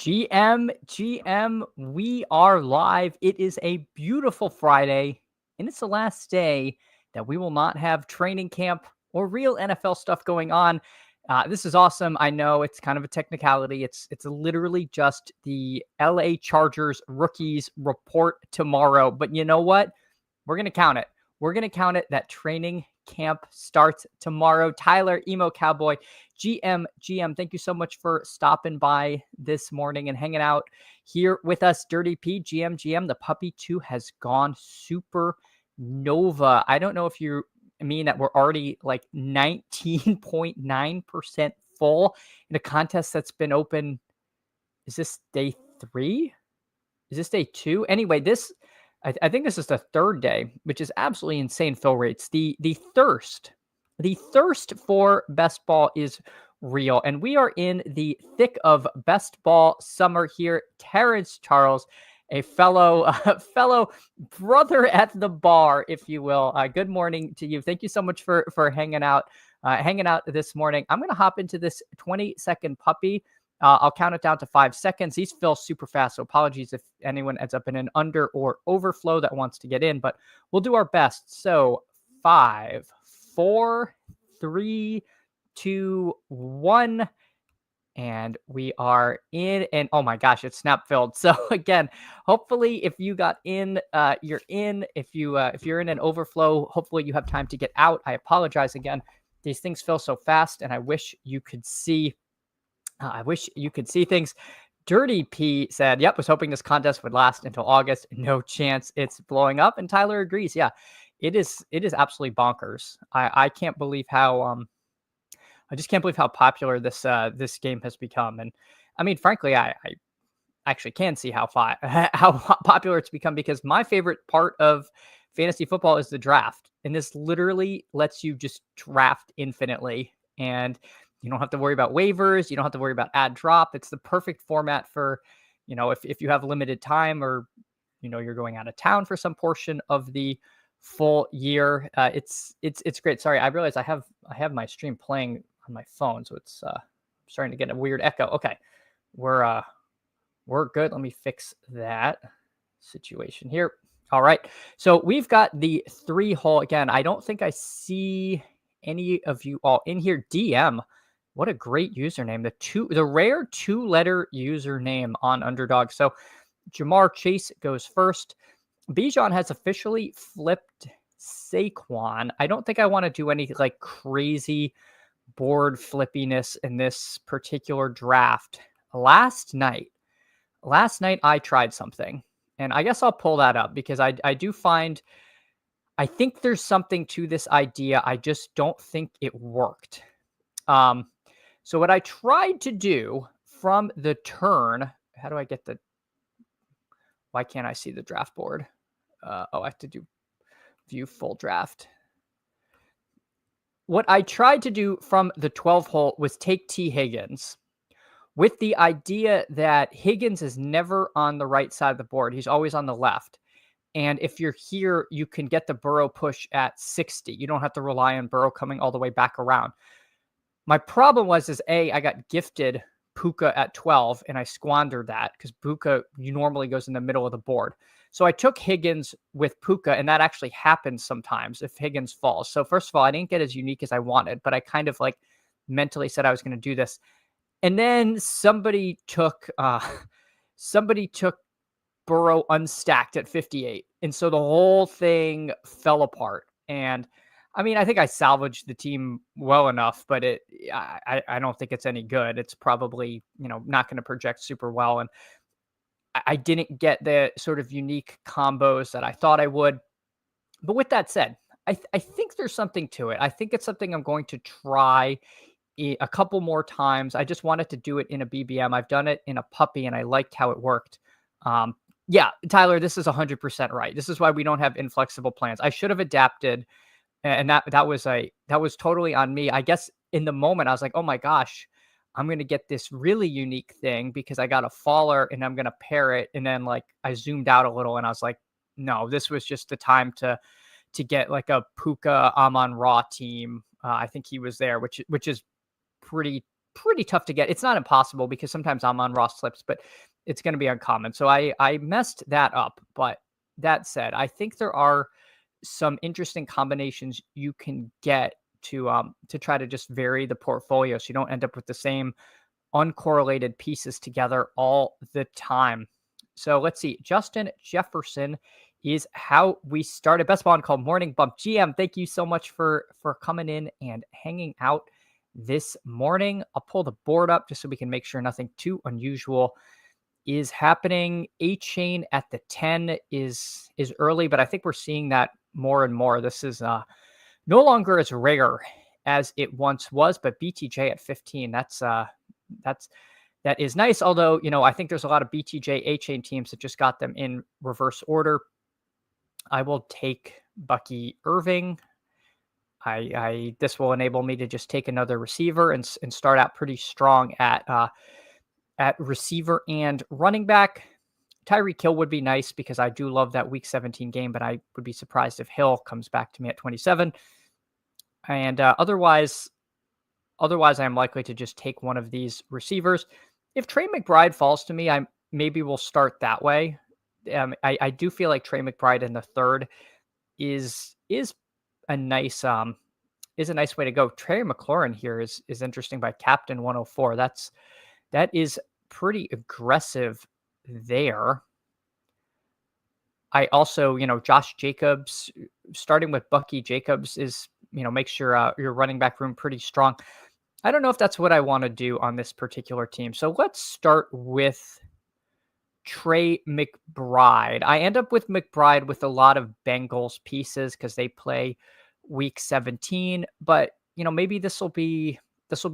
GM, we are live. It is a beautiful Friday, and it's the last day that we will not have training camp or real NFL stuff going on. This is awesome. I know it's kind of a technicality. It's literally just the LA Chargers rookies report tomorrow. But you know what? We're going to count it. We're going to count it that training camp starts tomorrow. Tyler, Emo Cowboy, GM, thank you so much for stopping by this morning and hanging out here with us. Dirty P, GM, the puppy too has gone super nova. I don't know if you mean that we're already like 19.9% full in a contest that's been open. Is this day 3? Is this day 2? Anyway, I think this is the 3rd day, which is absolutely insane fill rates. The thirst for best ball is real, and we are in the thick of best ball summer here. Terrence Charles, a fellow brother at the bar, if you will. Good morning to you. Thank you so much for hanging out this morning. I'm going to hop into this 20-second puppy. I'll count it down to 5 seconds. These fill super fast, so apologies if anyone ends up in an under or overflow that wants to get in, but we'll do our best. So 5, 4, 3, 2, 1, and we are in. And oh my gosh, it's snap filled. So again, hopefully, if you got in, you're in. If you're in an overflow, hopefully you have time to get out. I apologize again. These things fill so fast, and I wish you could see. Things. Dirty P said, yep, was hoping this contest would last until August. No chance it's blowing up. And Tyler agrees. Yeah, it is absolutely bonkers. I can't believe how I just can't believe how popular this game has become. And I mean, frankly, I actually can see how popular it's become, because my favorite part of fantasy football is the draft. And this literally lets you just draft infinitely. And you don't have to worry about waivers. You don't have to worry about ad drop. It's the perfect format for, if you have limited time, or, you're going out of town for some portion of the full year. It's great. Sorry, I realize I have my stream playing on my phone, so it's starting to get a weird echo. Okay, we're good. Let me fix that situation here. All right. So we've got the 3-hole again. I don't think I see any of you all in here. DM. What a great username. The rare 2-letter username on Underdog. So Jamar Chase goes first. Bijan has officially flipped Saquon. I don't think I want to do any like crazy board flippiness in this particular draft. Last night I tried something, and I guess I'll pull that up because I do find, I think there's something to this idea. I just don't think it worked. So what I tried to do from the turn, why can't I see the draft board? I have to do view full draft. What I tried to do from the 12 hole was take T Higgins, with the idea that Higgins is never on the right side of the board. He's always on the left. And if you're here, you can get the Burrow push at 60. You don't have to rely on Burrow coming all the way back around. My problem was I got gifted Puka at 12, and I squandered that because Puka normally goes in the middle of the board. So I took Higgins with Puka, and that actually happens sometimes if Higgins falls. So first of all, I didn't get as unique as I wanted, but I kind of like mentally said I was going to do this. And then somebody took Burrow unstacked at 58. And so the whole thing fell apart. And I mean, I think I salvaged the team well enough, but I don't think it's any good. It's probably, not going to project super well. And I didn't get the sort of unique combos that I thought I would. But with that said, I think there's something to it. I think it's something I'm going to try a couple more times. I just wanted to do it in a BBM. I've done it in a puppy, and I liked how it worked. Yeah, Tyler, this is 100% right. This is why we don't have inflexible plans. I should have adapted. And that was totally on me. I guess in the moment I was like, oh my gosh, I'm going to get this really unique thing because I got a faller and I'm going to pair it. And then like I zoomed out a little and I was like, no, this was just the time to get like a Puka Amon Ra team. I think he was there, which is pretty pretty tough to get. It's not impossible because sometimes I'm on raw slips, but it's going to be uncommon. So I messed that up. But that said, I think there are some interesting combinations you can get to try to just vary the portfolio so you don't end up with the same uncorrelated pieces together all the time. So let's see. Justin Jefferson is how we started Best Ball called Morning Bump. GM, thank you so much for coming in and hanging out this morning. I'll pull the board up just so we can make sure nothing too unusual is happening. A chain at the 10 is early, but I think we're seeing that more and more. This is no longer as rare as it once was, but BTJ at 15, that's that is nice. Although, I think there's a lot of BTJ A chain teams that just got them in reverse order. I will take Bucky Irving. I this will enable me to just take another receiver and start out pretty strong at receiver and running back. Tyreek Hill would be nice because I do love that Week 17 game, but I would be surprised if Hill comes back to me at 27. And otherwise, I'm likely to just take one of these receivers. If Trey McBride falls to me, I maybe will start that way. I do feel like Trey McBride in the third is a nice way to go. Trey McLaurin here is interesting by Captain 104. That is pretty aggressive there. I also, Josh Jacobs, starting with Bucky Jacobs is, makes your running back room pretty strong. I don't know if that's what I want to do on this particular team. So let's start with Trey McBride. I end up with McBride with a lot of Bengals pieces because they play Week 17. But maybe this will be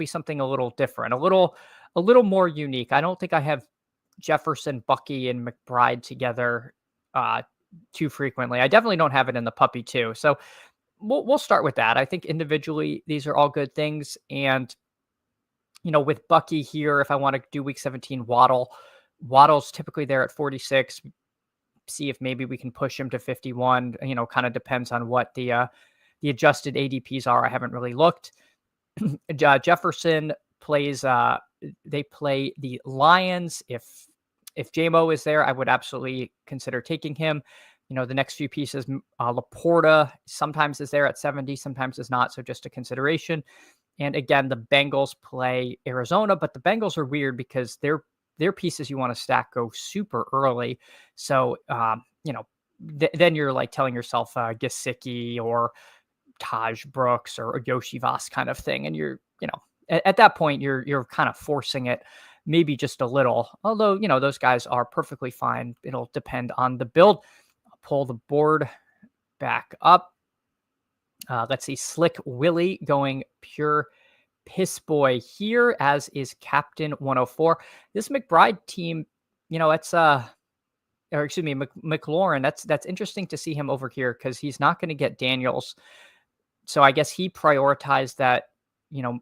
something a little different, a little more unique. I don't think I have Jefferson, Bucky, and McBride together too frequently. I definitely don't have it in the puppy too. So we'll start with that. I think individually these are all good things, and with Bucky here, if I want to do Week 17, Waddle's typically there at 46. See if maybe we can push him to 51. Kind of depends on what the adjusted ADPs are. I haven't really looked. Jefferson plays. They play the Lions. If JMO is there, I would absolutely consider taking him. The next few pieces, Laporta sometimes is there at 70, sometimes is not. So just a consideration. And again, the Bengals play Arizona, but the Bengals are weird because their pieces you want to stack go super early. So, then you're like telling yourself Gesicki or Taj Brooks or Yoshi Voss kind of thing. And you're, at that point, you're kind of forcing it maybe just a little. Although, those guys are perfectly fine. It'll depend on the build. I'll pull the board back up. Let's see, Slick Willie going pure piss boy here, as is Captain 104. This McBride team, it's or excuse me, McLaurin. That's interesting to see him over here because he's not going to get Daniels. So I guess he prioritized that,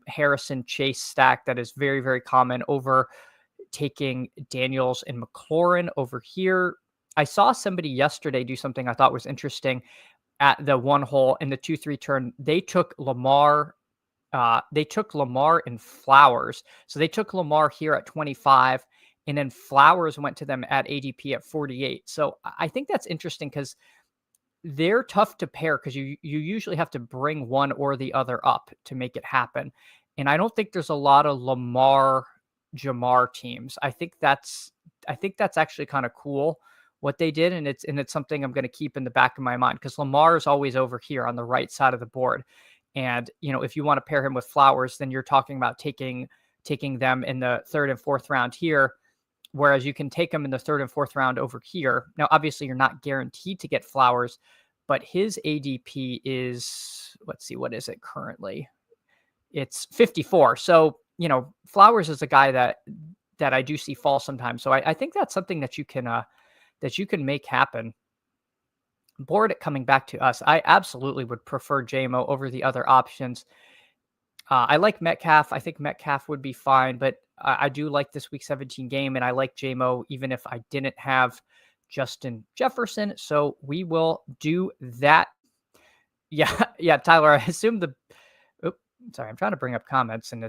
Harrison Chase stack that is very, very common over taking Daniels and McLaurin over here. I saw somebody yesterday do something I thought was interesting at the one hole in the 2-3 turn. They took Lamar and Flowers. So they took Lamar here at 25, and then Flowers went to them at ADP at 48. So I think that's interesting because they're tough to pair because you usually have to bring one or the other up to make it happen. And I don't think there's a lot of Lamar Jamar teams. I think that's actually kind of cool what they did, and it's something I'm going to keep in the back of my mind because Lamar is always over here on the right side of the board. And, if you want to pair him with Flowers, then you're talking about taking them in the third and fourth round here, whereas you can take them in the third and fourth round over here. Now, obviously, you're not guaranteed to get Flowers, but his ADP is, let's see, what is it currently? It's 54. So, Flowers is a guy that I do see fall sometimes. So I think that's something that you can make happen. Board coming back to us. I absolutely would prefer JMO over the other options. I like Metcalf. I think Metcalf would be fine, but I do like this Week 17 game, and I like JMO even if I didn't have Justin Jefferson. So we will do that. Yeah, yeah, Tyler. I assume sorry, I'm trying to bring up comments, and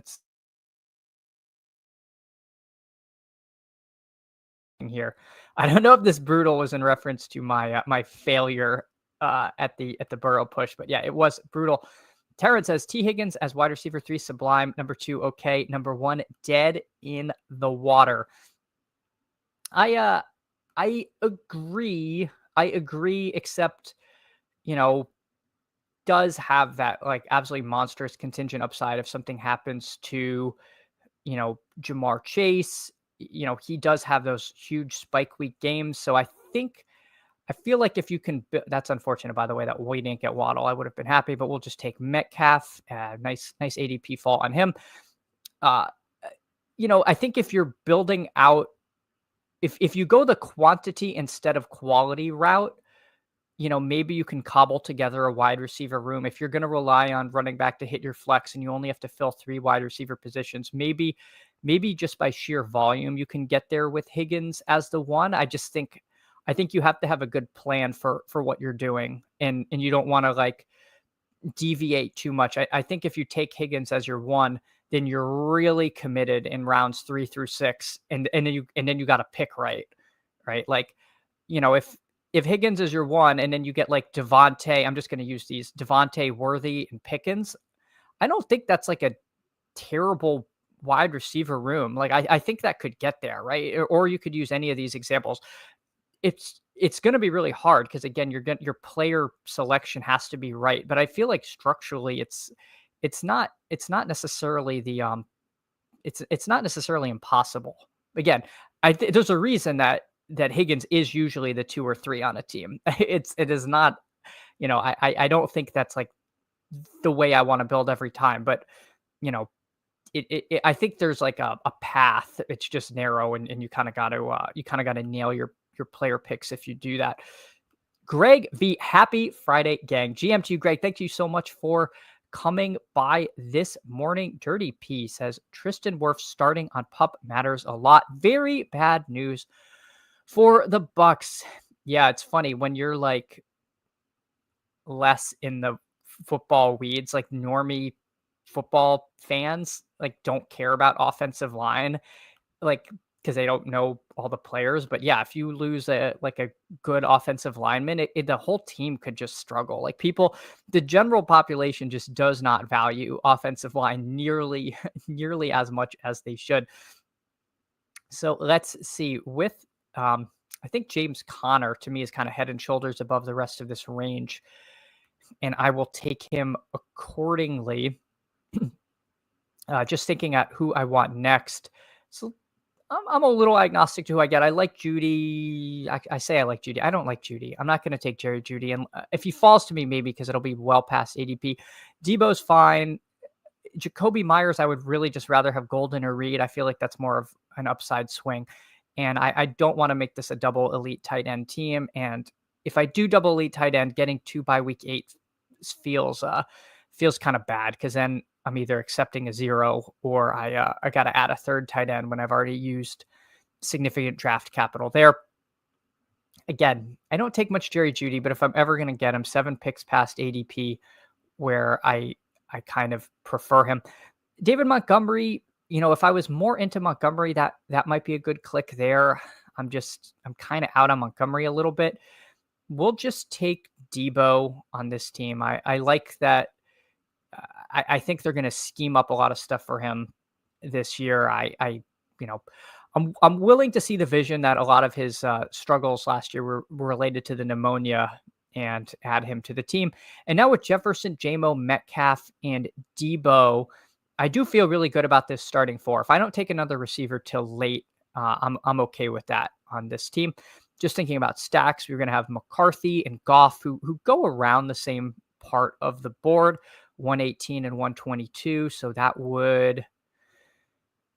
here. I don't know if this brutal was in reference to my my failure at the Burrow push, but yeah, it was brutal. Terrence says T. Higgins as wide receiver 3, sublime. Number 2, okay. Number 1, dead in the water. I agree. I agree, except, you know, does have that like absolutely monstrous contingent upside if something happens to, you know, Jamar Chase. You know, he does have those huge spike week games. So I feel like if you can, that's unfortunate, by the way, that we didn't get Waddle. I would have been happy, but we'll just take Metcalf. Nice ADP fall on him. Uh, you know, I think if you're building out, if you go the quantity instead of quality route, you know, maybe you can cobble together a wide receiver room. If you're going to rely on running back to hit your flex and you only have to fill 3 wide receiver positions, maybe just by sheer volume, you can get there with Higgins as the one. I think you have to have a good plan for what you're doing, and you don't want to like deviate too much. I think if you take Higgins as your one, then you're really committed in rounds 3 through 6, and then you got to pick right. Like, you know, if Higgins is your one, and then you get like Devontae, I'm just going to use these Devontae, Worthy, and Pickens. I don't think that's like a terrible wide receiver room. Like I think that could get there, right? Or you could use any of these examples. It's going to be really hard because again, your player selection has to be right. But I feel like structurally, it's not necessarily the it's not necessarily impossible. Again, there's a reason that Higgins is usually the 2 or 3 on a team. It is not, you know, I don't think that's like the way I want to build every time, but you know, I think there's like a path. It's just narrow, and you kind of got to nail your player picks if you do that. Greg V, happy Friday, gang. GM to you, Greg. Thank you so much for coming by this morning. Dirty P says Tristan Wirfs starting on PUP matters a lot. Very bad news for the Bucks. Yeah, it's funny when you're like less in the football weeds, like normie football fans like don't care about offensive line, like because they don't know all the players. But yeah, if you lose a good offensive lineman, the whole team could just struggle. Like the general population just does not value offensive line nearly as much as they should. So let's see with I think James Conner to me is kind of head and shoulders above the rest of this range, and I will take him accordingly. Just thinking at who I want next. So I'm a little agnostic to who I get. I like Judy. I say I like Judy. I don't like Judy. I'm not going to take Jerry Judy. And if he falls to me, maybe because it'll be well past ADP. Debo's fine. Jacoby Myers, I would really just rather have Golden or Reed. I feel like that's more of an upside swing. And I don't want to make this a double elite tight end team. And if I do double elite tight end, getting 2 by week 8 feels kind of bad, because then I'm either accepting a 0 or I got to add a third tight end when I've already used significant draft capital there. Again, I don't take much Jerry Judy, but if I'm ever going to get him, 7 picks past ADP, where I kind of prefer him. David Montgomery, you know, if I was more into Montgomery, that might be a good click there. I'm kind of out on Montgomery a little bit. We'll just take Debo on this team. I like that. I think they're going to scheme up a lot of stuff for him this year. I'm willing to see the vision that a lot of his struggles last year were related to the pneumonia and add him to the team. And now with Jefferson, Jamo, Metcalf, and Debo, I do feel really good about this starting 4. If I don't take another receiver till late, I'm okay with that on this team. Just thinking about stacks, we're going to have McCarthy and Goff, who go around the same part of the board, 118 and 122. So that would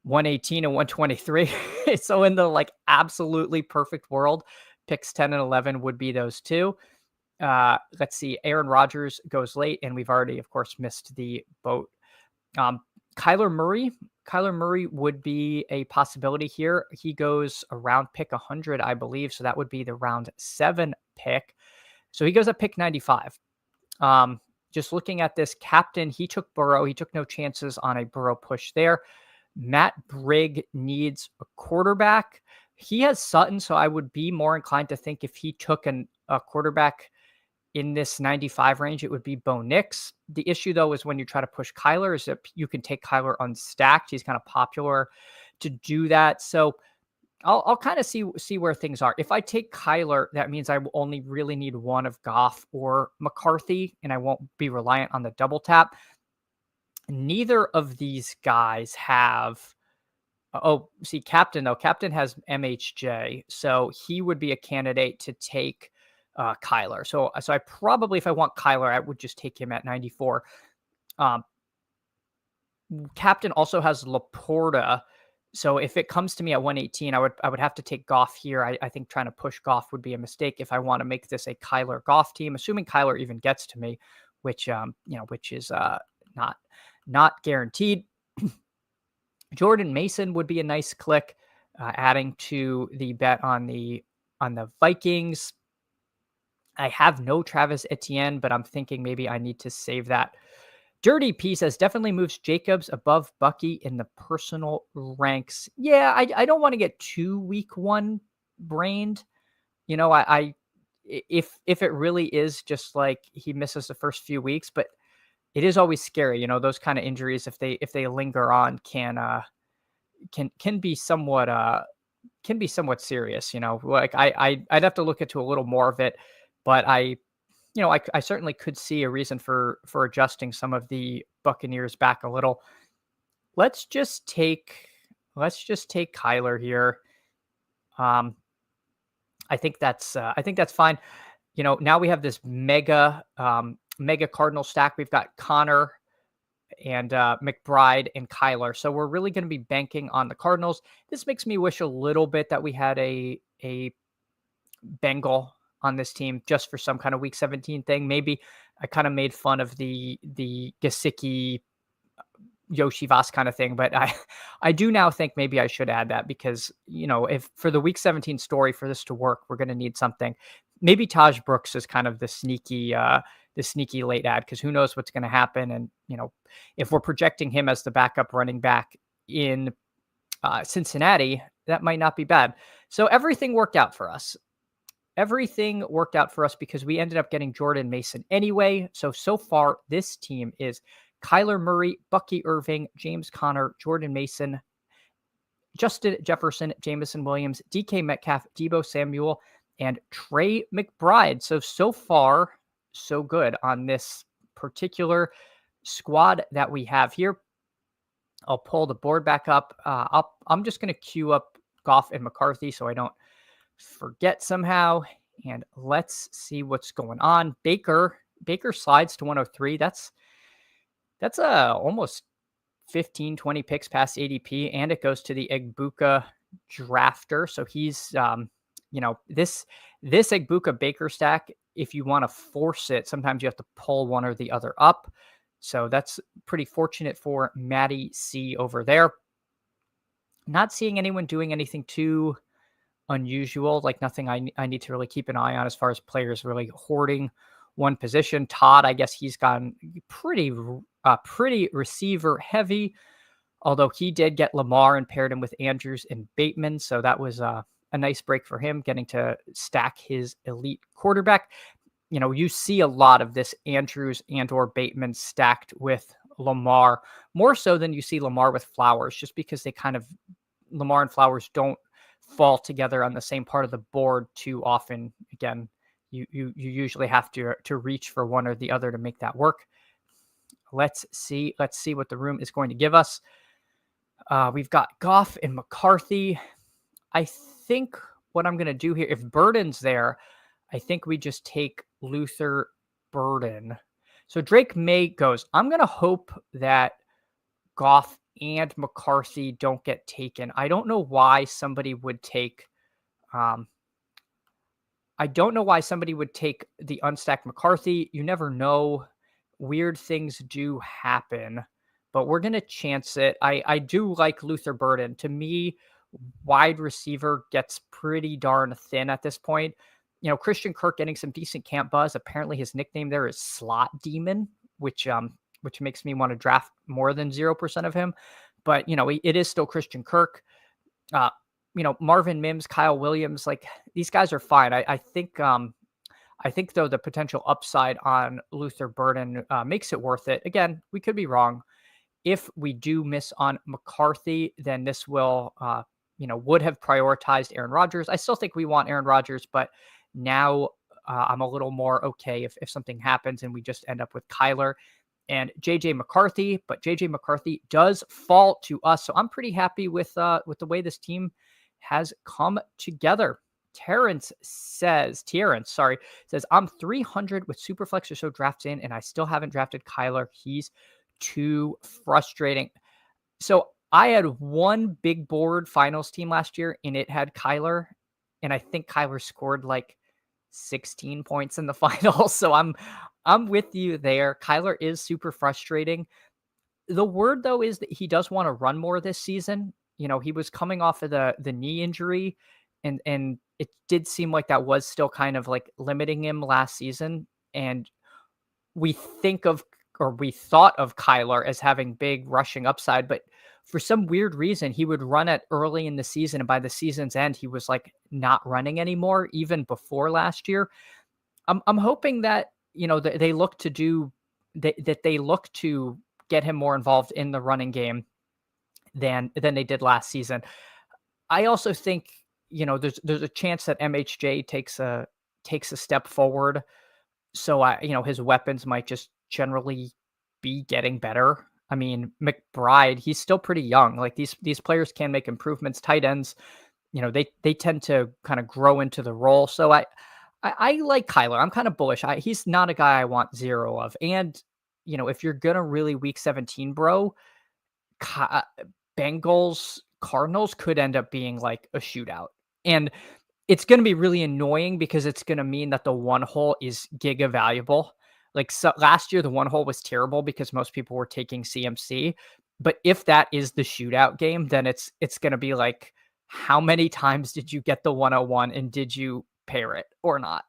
118 and 123. So in the like absolutely perfect world, picks 10 and 11 would be those two. Let's see. Aaron Rodgers goes late, and we've already, of course, missed the boat. Kyler Murray would be a possibility here. He goes around pick 100, I believe. So that would be the round 7 pick. So he goes at pick 95. Just looking at this captain, he took Burrow. He took no chances on a Burrow push there. Matt Brigg needs a quarterback. He has Sutton, so I would be more inclined to think if he took a quarterback in this 95 range, it would be Bo Nix. The issue, though, is when you try to push Kyler, is that you can take Kyler unstacked. He's kind of popular to do that. So I'll kind of see where things are. If I take Kyler, that means I will only really need one of Goff or McCarthy, and I won't be reliant on the double tap. Neither of these guys have. Oh, see, Captain though. Captain has MHJ, so he would be a candidate to take Kyler. So I probably, if I want Kyler, I would just take him at 94. Um, Captain also has Laporta. So if it comes to me at 118, I would have to take Goff here. I think trying to push Goff would be a mistake if I want to make this a Kyler Goff team, assuming Kyler even gets to me, which which is not guaranteed. Jordan Mason would be a nice click, adding to the bet on the Vikings. I have no Travis Etienne, but I'm thinking maybe I need to save that. Dirty P says definitely moves Jacobs above Bucky in the personal ranks. Yeah, I don't want to get too week one brained. You know, if it really is just like he misses the first few weeks, but it is always scary. You know, those kind of injuries, if they linger on, can be somewhat serious. You know, like I'd have to look into a little more of it, but I certainly could see a reason for adjusting some of the Buccaneers back a little. Let's just take Kyler here. I think that's fine. You know, now we have this mega Cardinal stack. We've got Connor and McBride and Kyler. So we're really going to be banking on the Cardinals. This makes me wish a little bit that we had a Bengal on this team just for some kind of week 17 thing. Maybe I kind of made fun of the Gesicki Yoshi Voss kind of thing, but I do now think maybe I should add that because, you know, if for the week 17 story for this to work, we're going to need something. Maybe Taj Brooks is kind of the sneaky late ad because who knows what's going to happen. And, you know, if we're projecting him as the backup running back in Cincinnati, that might not be bad. So everything worked out for us. Everything worked out for us because we ended up getting Jordan Mason anyway. So far, this team is Kyler Murray, Bucky Irving, James Conner, Jordan Mason, Justin Jefferson, Jamison Williams, DK Metcalf, Deebo Samuel, and Trey McBride. So far, so good on this particular squad that we have here. I'll pull the board back up. I'm just going to queue up Goff and McCarthy so I don't forget somehow. And let's see what's going on. Baker slides to 103. That's almost 15, 20 picks past ADP, and it goes to the Egbuka drafter. So he's, this Egbuka Baker stack, if you want to force it, sometimes you have to pull one or the other up. So that's pretty fortunate for Matty C over there. Not seeing anyone doing anything too unusual, like nothing I need to really keep an eye on as far as players really hoarding one position. Todd, I guess he's gone pretty receiver heavy, although he did get Lamar and paired him with Andrews and Bateman. So that was a nice break for him, getting to stack his elite quarterback. You know, you see a lot of this Andrews and or Bateman stacked with Lamar, more so than you see Lamar with Flowers, just because Lamar and Flowers don't fall together on the same part of the board too often. Again, you usually have to reach for one or the other to make that work. Let's see what the room is going to give us. We've got Goff and McCarthy. I think what I'm going to do here, if Burden's there, I think we just take Luther Burden. So Drake May goes. I'm going to hope that Goff and McCarthy don't get taken. I don't know why somebody would take the unstacked McCarthy. You never know. Weird things do happen, but we're going to chance it. I do like Luther Burden. To me, wide receiver gets pretty darn thin at this point. You know, Christian Kirk getting some decent camp buzz. Apparently his nickname there is Slot Demon, which makes me want to draft more than 0% of him. But, you know, it is still Christian Kirk. Marvin Mims, Kyle Williams, like these guys are fine. I think though the potential upside on Luther Burden makes it worth it. Again, we could be wrong. If we do miss on McCarthy, then this will, would have prioritized Aaron Rodgers. I still think we want Aaron Rodgers, but now I'm a little more okay if something happens and we just end up with Kyler and JJ McCarthy. But JJ McCarthy does fall to us, so I'm pretty happy with the way this team has come together. Terrence says, I'm 300 with Superflex or so drafts in, and I still haven't drafted Kyler. He's too frustrating. So I had one big board finals team last year, and it had Kyler, and I think Kyler scored like 16 points in the finals. So I'm with you there. Kyler is super frustrating. The word though is that he does want to run more this season. He was coming off of the knee injury, and it did seem like that was still kind of like limiting him last season. And we thought of Kyler as having big rushing upside, but for some weird reason, he would run it early in the season, and by the season's end, he was like not running anymore, even before last year. I'm hoping that they look to get him more involved in the running game than they did last season. I also think there's a chance that MHJ takes a step forward. So his weapons might just generally be getting better. I mean, McBride, he's still pretty young. Like these players can make improvements. Tight ends, they tend to kind of grow into the role. So I like Kyler. I'm kind of bullish. He's not a guy I want zero of. And if you're gonna really week 17, bro, Bengals Cardinals could end up being like a shootout. And it's going to be really annoying because it's going to mean that the one hole is giga valuable. Like last year, the one hole was terrible because most people were taking CMC. But if that is the shootout game, then it's going to be like, how many times did you get the 101 and did you pair it or not?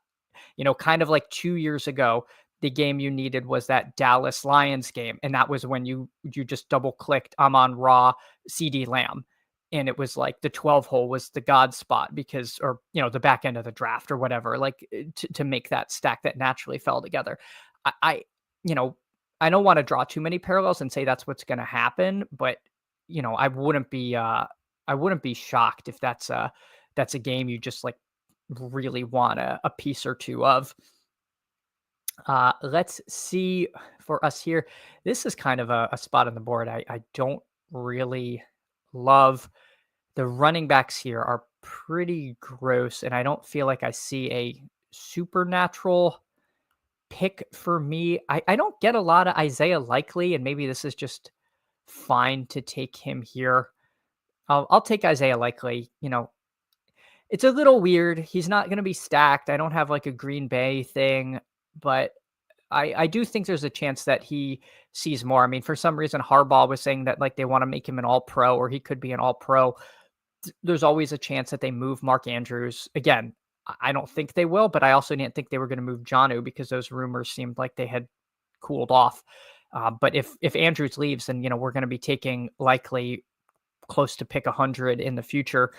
Kind of like 2 years ago, the game you needed was that Dallas Lions game. And that was when you just double clicked, I'm on Raw CD Lamb. And it was like the 12 hole was the God spot because, or, the back end of the draft or whatever, like to make that stack that naturally fell together. I don't want to draw too many parallels and say that's what's going to happen, but I wouldn't be shocked if that's a game you just like really want a piece or two of. Let's see for us here. This is kind of a spot on the board I don't really love. The running backs here are pretty gross, and I don't feel like I see a supernatural pick for me. I don't get a lot of Isaiah Likely, and maybe this is just fine to take him here. I'll take Isaiah Likely. It's a little weird. He's not going to be stacked. I don't have like a Green Bay thing, but I do think there's a chance that he sees more. I mean, for some reason, Harbaugh was saying that like they want to make him an all-pro, or he could be an all-pro. There's always a chance that they move Mark Andrews. Again, I don't think they will, but I also didn't think they were going to move Jonnu because those rumors seemed like they had cooled off. But if Andrews leaves, then we're going to be taking likely close to pick 100 in the future,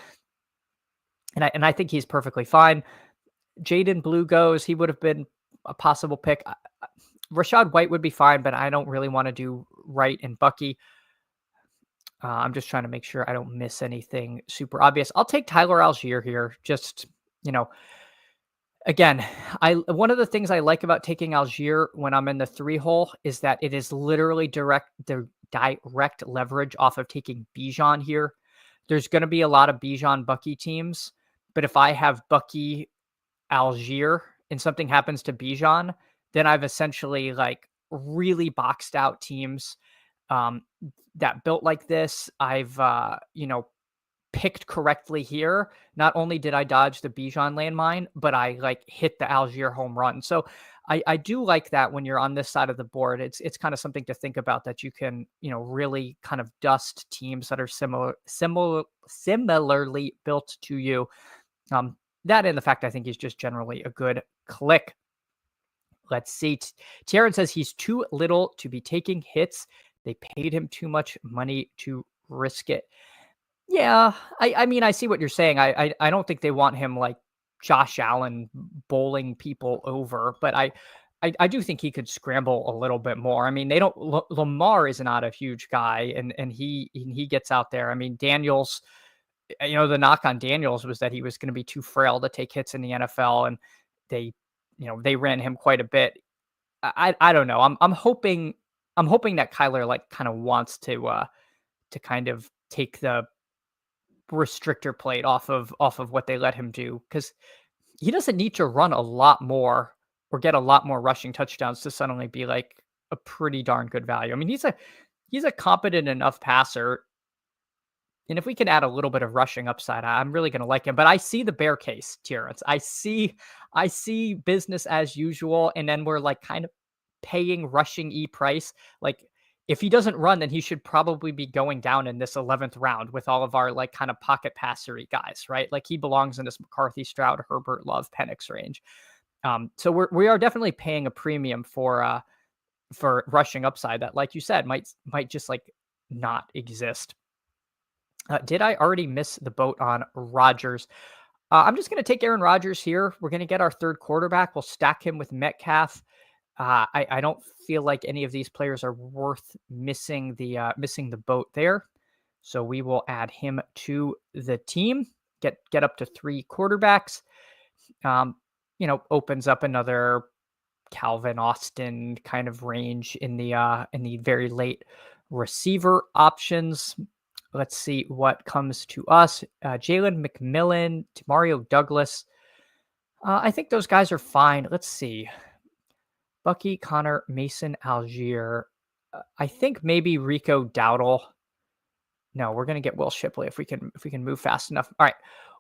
and I think he's perfectly fine. Jaden Blue goes; he would have been a possible pick. Rashad White would be fine, but I don't really want to do Wright and Bucky. I'm just trying to make sure I don't miss anything super obvious. I'll take Tyler Algier here. Just, again, one of the things I like about taking Algier when I'm in the 3 hole is that it is literally direct leverage off of taking Bijan here. There's going to be a lot of Bijan Bucky teams, but if I have Bucky Algier and something happens to Bijan, then I've essentially like really boxed out teams that built like this. I've, picked correctly here. Not only did I dodge the Bijan landmine, but I like hit the Algier home run. So I do like that when you're on this side of the board. It's kind of something to think about, that you can, really kind of dust teams that are similarly built to you. That and the fact I think he's just generally a good click. Let's see. Taryn says he's too little to be taking hits. They paid him too much money to risk it. Yeah, I mean, I see what you're saying. I don't think they want him like Josh Allen bowling people over, but I do think he could scramble a little bit more. I mean, they don't Lamar is not a huge guy, and he gets out there. I mean, Daniels, the knock on Daniels was that he was going to be too frail to take hits in the NFL, and they, they ran him quite a bit. I don't know. I'm hoping that Kyler like kind of wants to kind of take the restrictor plate off of what they let him do, because he doesn't need to run a lot more or get a lot more rushing touchdowns to suddenly be like a pretty darn good value. I mean, he's a competent enough passer, and if we can add a little bit of rushing upside, I'm really going to like him. But I see the bear case, Terrence. I see business as usual, and then we're like kind of paying rushing price. Like if he doesn't run, then he should probably be going down in this 11th round with all of our like kind of pocket passery guys, right? Like he belongs in this McCarthy, Stroud, Herbert, Love, Penix range. So we are definitely paying a premium for rushing upside that, like you said, might just like not exist. Did I already miss the boat on Rodgers? I'm just going to take Aaron Rodgers here. We're going to get our third quarterback. We'll stack him with Metcalf. I don't feel like any of these players are worth missing the boat there. So we will add him to the team. Get up to 3 quarterbacks. Opens up another Calvin Austin kind of range in the very late receiver options. Let's see what comes to us. Jalen McMillan, Mario Douglas. I think those guys are fine. Let's see. Bucky, Connor, Mason, Algier. I think maybe Rico Dowdle. No, we're gonna get Will Shipley if we can move fast enough. All right,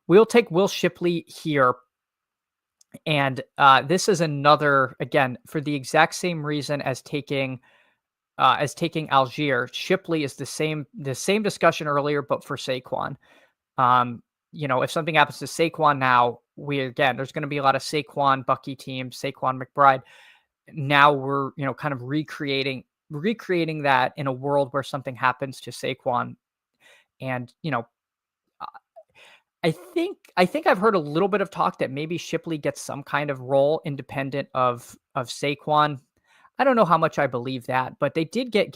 we'll take Will Shipley here, and this is another again for the exact same reason as taking Algier. Shipley is the same discussion earlier, but for Saquon. If something happens to Saquon now, there's going to be a lot of Saquon Bucky teams, Saquon McBride. Now we're kind of recreating that in a world where something happens to Saquon, and I think I've heard a little bit of talk that maybe Shipley gets some kind of role independent of Saquon. I don't know how much I believe that, but they did let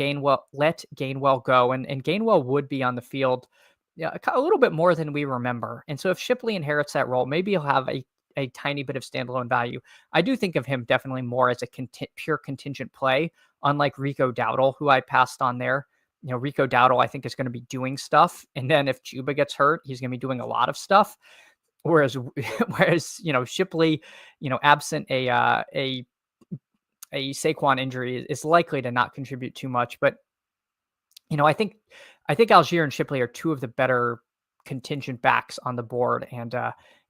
Gainwell go, and Gainwell would be on the field, yeah, a little bit more than we remember. And so if Shipley inherits that role, maybe he'll have a tiny bit of standalone value. I do think of him definitely more as a pure contingent play, unlike Rico Dowdle, who I passed on there. Rico Dowdle, I think, is going to be doing stuff. And then if Chuba gets hurt, he's going to be doing a lot of stuff. Whereas Shipley, absent a Saquon injury, is likely to not contribute too much. But I think Algier and Shipley are two of the better contingent backs on the board, and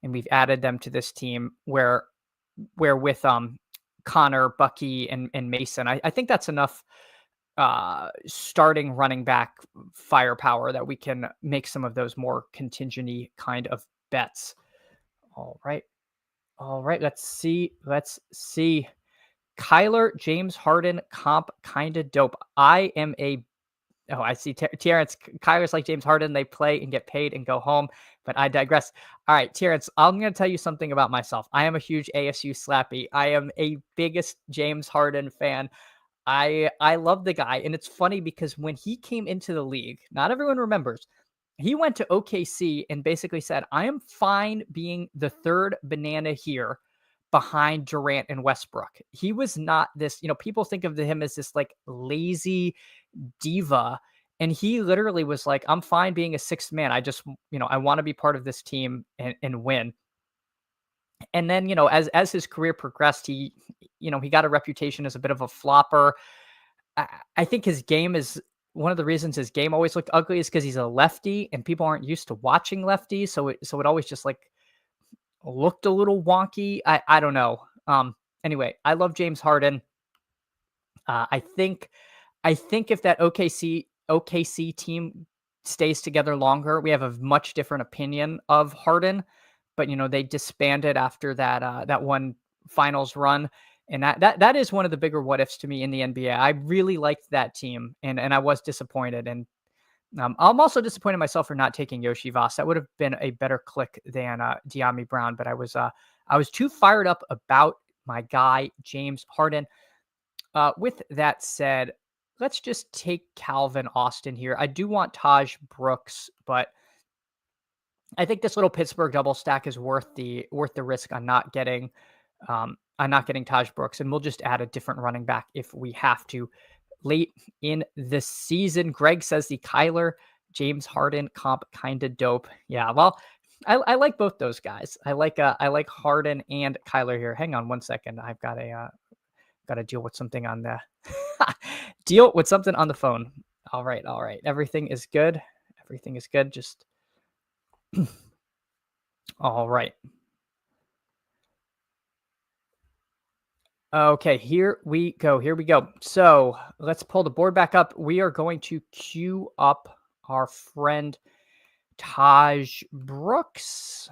we've added them to this team where with Connor, Bucky, and Mason, I think that's enough starting running back firepower that we can make some of those more contingency kind of bets. All right. All right. Let's see. Kyler, James Harden comp kind of dope. I see Terrence. Kyler's like James Harden. They play and get paid and go home. But I digress. All right, Terrence, I'm going to tell you something about myself. I am a huge ASU slappy. I am a biggest James Harden fan. I love the guy. And it's funny because when he came into the league, not everyone remembers, he went to OKC and basically said, I am fine being the third banana here behind Durant and Westbrook. He was not this, people think of him as this like lazy diva. And he literally was like, I'm fine being a sixth man. I just, I want to be part of this team and win. And then, as his career progressed, he got a reputation as a bit of a flopper. I think his game is one of the reasons his game always looked ugly is because he's a lefty and people aren't used to watching lefties. So it always just like looked a little wonky. I don't know. Anyway, I love James Harden. I think if that OKC team stays together longer, we have a much different opinion of Harden. But they disbanded after that one finals run, and that is one of the bigger what ifs to me in the NBA. I really liked that team, and I was disappointed. And I'm also disappointed in myself for not taking Yoshi Voss. That would have been a better click than De'Ami Brown, but I was too fired up about my guy James Harden. With that said, let's just take Calvin Austin here. I do want Taj Brooks, but I think this little Pittsburgh double stack is worth the risk on not getting Taj Brooks, and we'll just add a different running back if we have to late in the season. Greg says the Kyler James Harden comp kind of dope. Yeah, well, I like both those guys. I like Harden and Kyler here. Hang on one second. I've got to deal with something on the deal with something on the phone. All right, all right. Everything is good. Everything is good. Just all right. Okay, here we go. Here we go. So let's pull the board back up. We are going to queue up our friend Taj Brooks.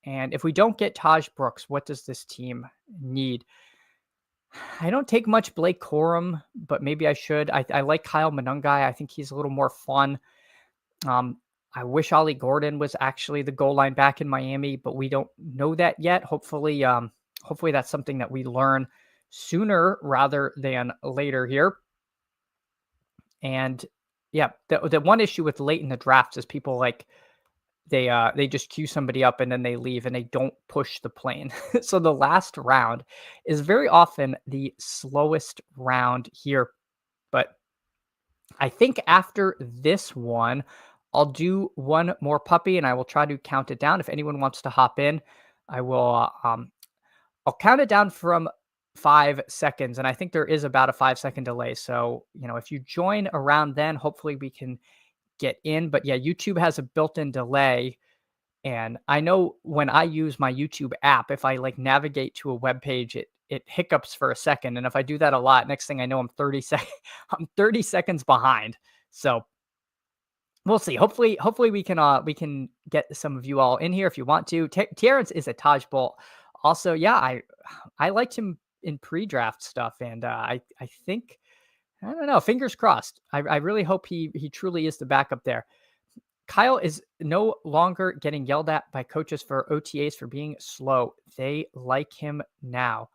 And if we don't get Taj Brooks, what does this team need? I don't take much Blake Corum, but maybe I should. I like Kyle Monungai. I think he's a little more fun. Um, I wish Ollie Gordon was actually the goal line back in Miami, but we don't know that yet. Hopefully that's something that we learn sooner rather than later here. And yeah, the one issue with late in the drafts is people like they just queue somebody up and then they leave and they don't push the plane. So the last round is very often the slowest round here. But I think after this one, I'll do one more puppy and I will try to count it down. If anyone wants to hop in, I will I'll count it down from 5 seconds. And I think there is about a 5-second delay. So, if you join around then, hopefully we can get in. But yeah, YouTube has a built-in delay. And I know when I use my YouTube app, if I like navigate to a web page, it hiccups for a second. And if I do that a lot, next thing I know, I'm 30 seconds behind. So we'll see. Hopefully we can get some of you all in here if you want to. Terrence is a Taj Bolt. Also, yeah, I liked him in pre-draft stuff, and I think, I don't know, fingers crossed. I really hope he truly is the backup there. Kyle is no longer getting yelled at by coaches for OTAs for being slow. They like him now.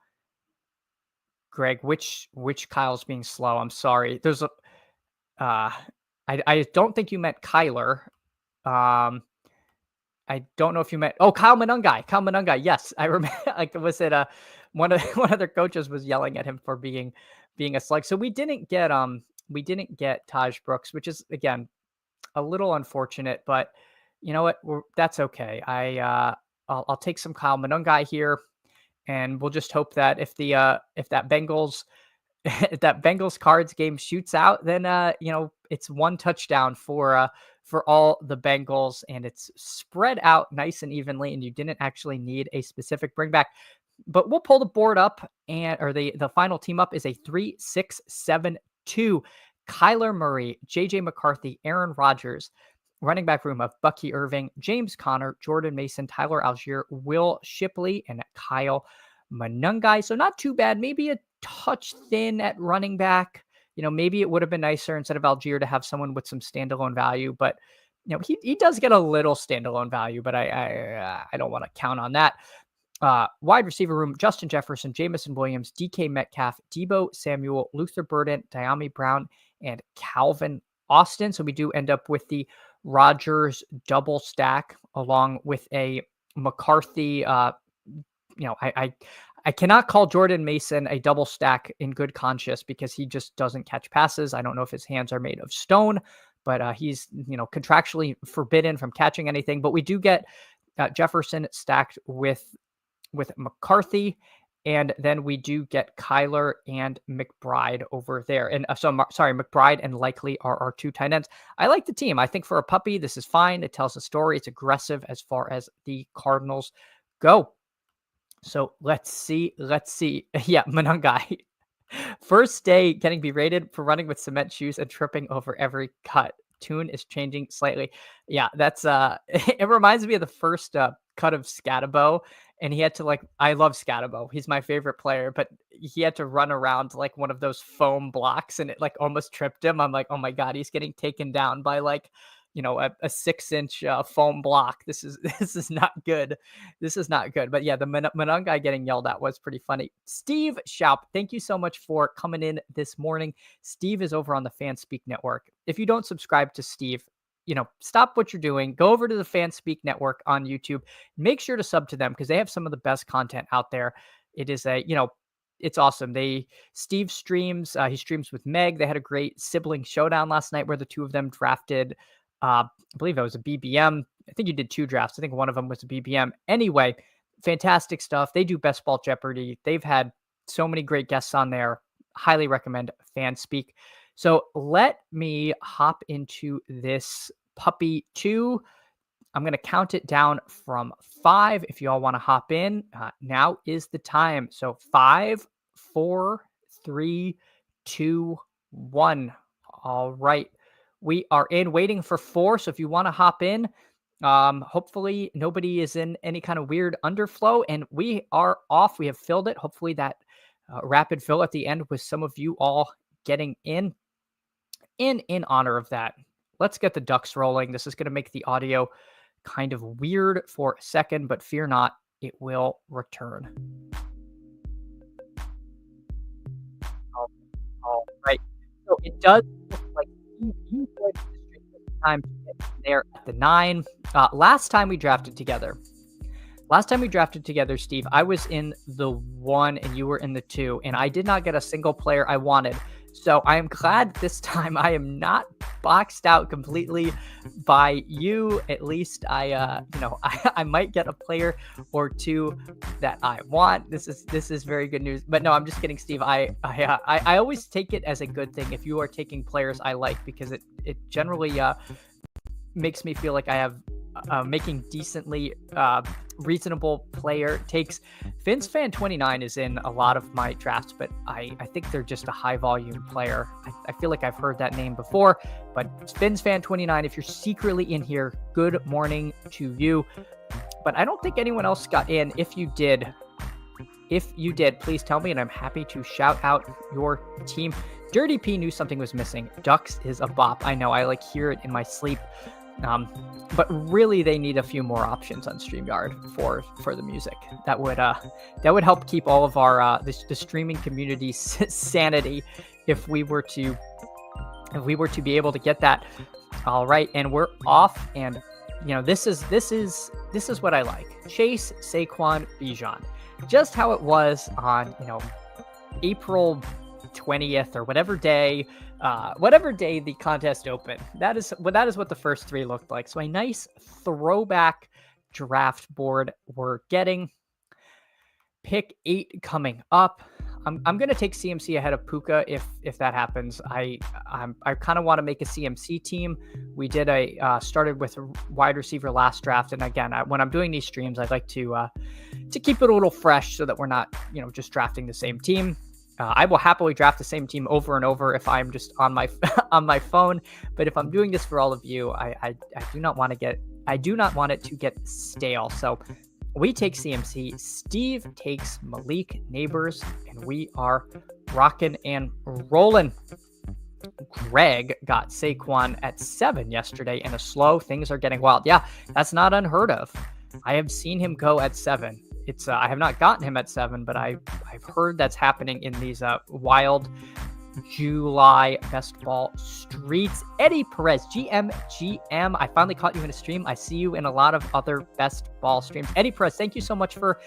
Greg, which Kyle's being slow? I'm sorry. There's a I don't think you meant Kyler. I don't know if you meant Kyle Monungai. Kyle Monungai. Yes, I remember. Like, was it one of their coaches was yelling at him for being a slug. So we didn't get Taj Brooks, which is again a little unfortunate, but you know what? That's okay. I'll take some Kyle Monungai here, and we'll just hope that if that Bengals if that Bengals Cards game shoots out, then it's one touchdown for all the Bengals, and it's spread out nice and evenly, and you didn't actually need a specific bring back. But we'll pull the board up, or the final team up is a 3-6-7-2. Kyler Murray, JJ McCarthy, Aaron Rodgers, running back room of Bucky Irving, James Conner, Jordan Mason, Tyler Algier, Will Shipley, and Kyle Monungai. So not too bad. Maybe a touch thin at running back. Maybe it would have been nicer instead of Algier to have someone with some standalone value, but he does get a little standalone value, but I don't want to count on that. Wide receiver room, Justin Jefferson, Jamison Williams, DK Metcalf, Debo Samuel, Luther Burden, De'Ami Brown, and Calvin Austin. So we do end up with the Rodgers double stack along with a McCarthy. I cannot call Jordan Mason a double stack in good conscience because he just doesn't catch passes. I don't know if his hands are made of stone, but he's contractually forbidden from catching anything. But we do get Jefferson stacked with McCarthy, and then we do get Kyler and McBride over there. And McBride and Likely are our two tight ends. I like the team. I think for a puppy, this is fine. It tells a story. It's aggressive as far as the Cardinals go. So let's see. Yeah, Monungai. First day getting berated for running with cement shoes and tripping over every cut. Tune is changing slightly. Yeah, that's it reminds me of the first cut of Scatabo, and he had to like, I love Scatabo. He's my favorite player, but he had to run around like one of those foam blocks and it like almost tripped him. I'm like, oh my God, he's getting taken down by like, a 6-inch foam block. This is this is not good. This is not good. But yeah, the Manung guy getting yelled at was pretty funny. Steve Schaup, thank you so much for coming in this morning. Steve is over on the Fanspeak Network. If you don't subscribe to Steve, stop what you're doing. Go over to the Fanspeak Network on YouTube. Make sure to sub to them because they have some of the best content out there. It is it's awesome. Steve streams. He streams with Meg. They had a great sibling showdown last night where the two of them drafted. I believe it was a BBM. I think you did 2 drafts. I think one of them was a BBM. Anyway, fantastic stuff. They do Best Ball Jeopardy. They've had so many great guests on there. Highly recommend Fanspeak. So let me hop into this puppy 2. I'm going to count it down from 5. If you all want to hop in, now is the time. So 5, 4, 3, 2, 1. All right. We are in waiting for 4. So if you want to hop in, hopefully nobody is in any kind of weird underflow and we are off. We have filled it. Hopefully that rapid fill at the end with some of you all getting in honor of that. Let's get the ducks rolling. This is going to make the audio kind of weird for a second, but fear not, it will return. All right. So it does look like you joined the stream this time to get there at the 9. Last time we drafted together, Steve, I was in the 1 and you were in the 2, and I did not get a single player I wanted. So I am glad this time I am not boxed out completely by you. At least I might get a player or 2 that I want. This is very good news. But no, I'm just kidding, Steve. I always take it as a good thing if you are taking players I like, because it generally makes me feel like I have making decently reasonable player takes. FinsFan29 is in a lot of my drafts, but I think they're just a high volume player. I feel like I've heard that name before, but FinsFan29, if you're secretly in here, good morning to you. But I don't think anyone else got in. If you did, please tell me, and I'm happy to shout out your team. Dirty P knew something was missing. Ducks is a bop. I know, I hear it in my sleep. But really, they need a few more options on StreamYard for the music. That would help keep all of our the streaming community's sanity if we were to be able to get that. All right, and we're off. And this is what I like. Chase, Saquon, Bijan, just how it was on April 20th or whatever day the contest opened. That is what the first 3 looked like. So a nice throwback draft board we're getting. Pick 8 coming up. I'm going to take CMC ahead of Puka if that happens. I kind of want to make a CMC team. We did started with a wide receiver last draft, and again, when I'm doing these streams, I'd like to keep it a little fresh so that we're not just drafting the same team. I will happily draft the same team over and over if I'm just on my on my phone. But if I'm doing this for all of you, I do not want it to get stale. So we take CMC. Steve takes Malik Neighbors, and we are rocking and rolling. Greg got Saquon at 7 yesterday in a slow. Things are getting wild. Yeah, that's not unheard of. I have seen him go at 7. It's I have not gotten him at 7, but I've heard that's happening in these wild July best ball streets. Eddie Perez, GM. I finally caught you in a stream. I see you in a lot of other best ball streams. Eddie Perez, thank you so much for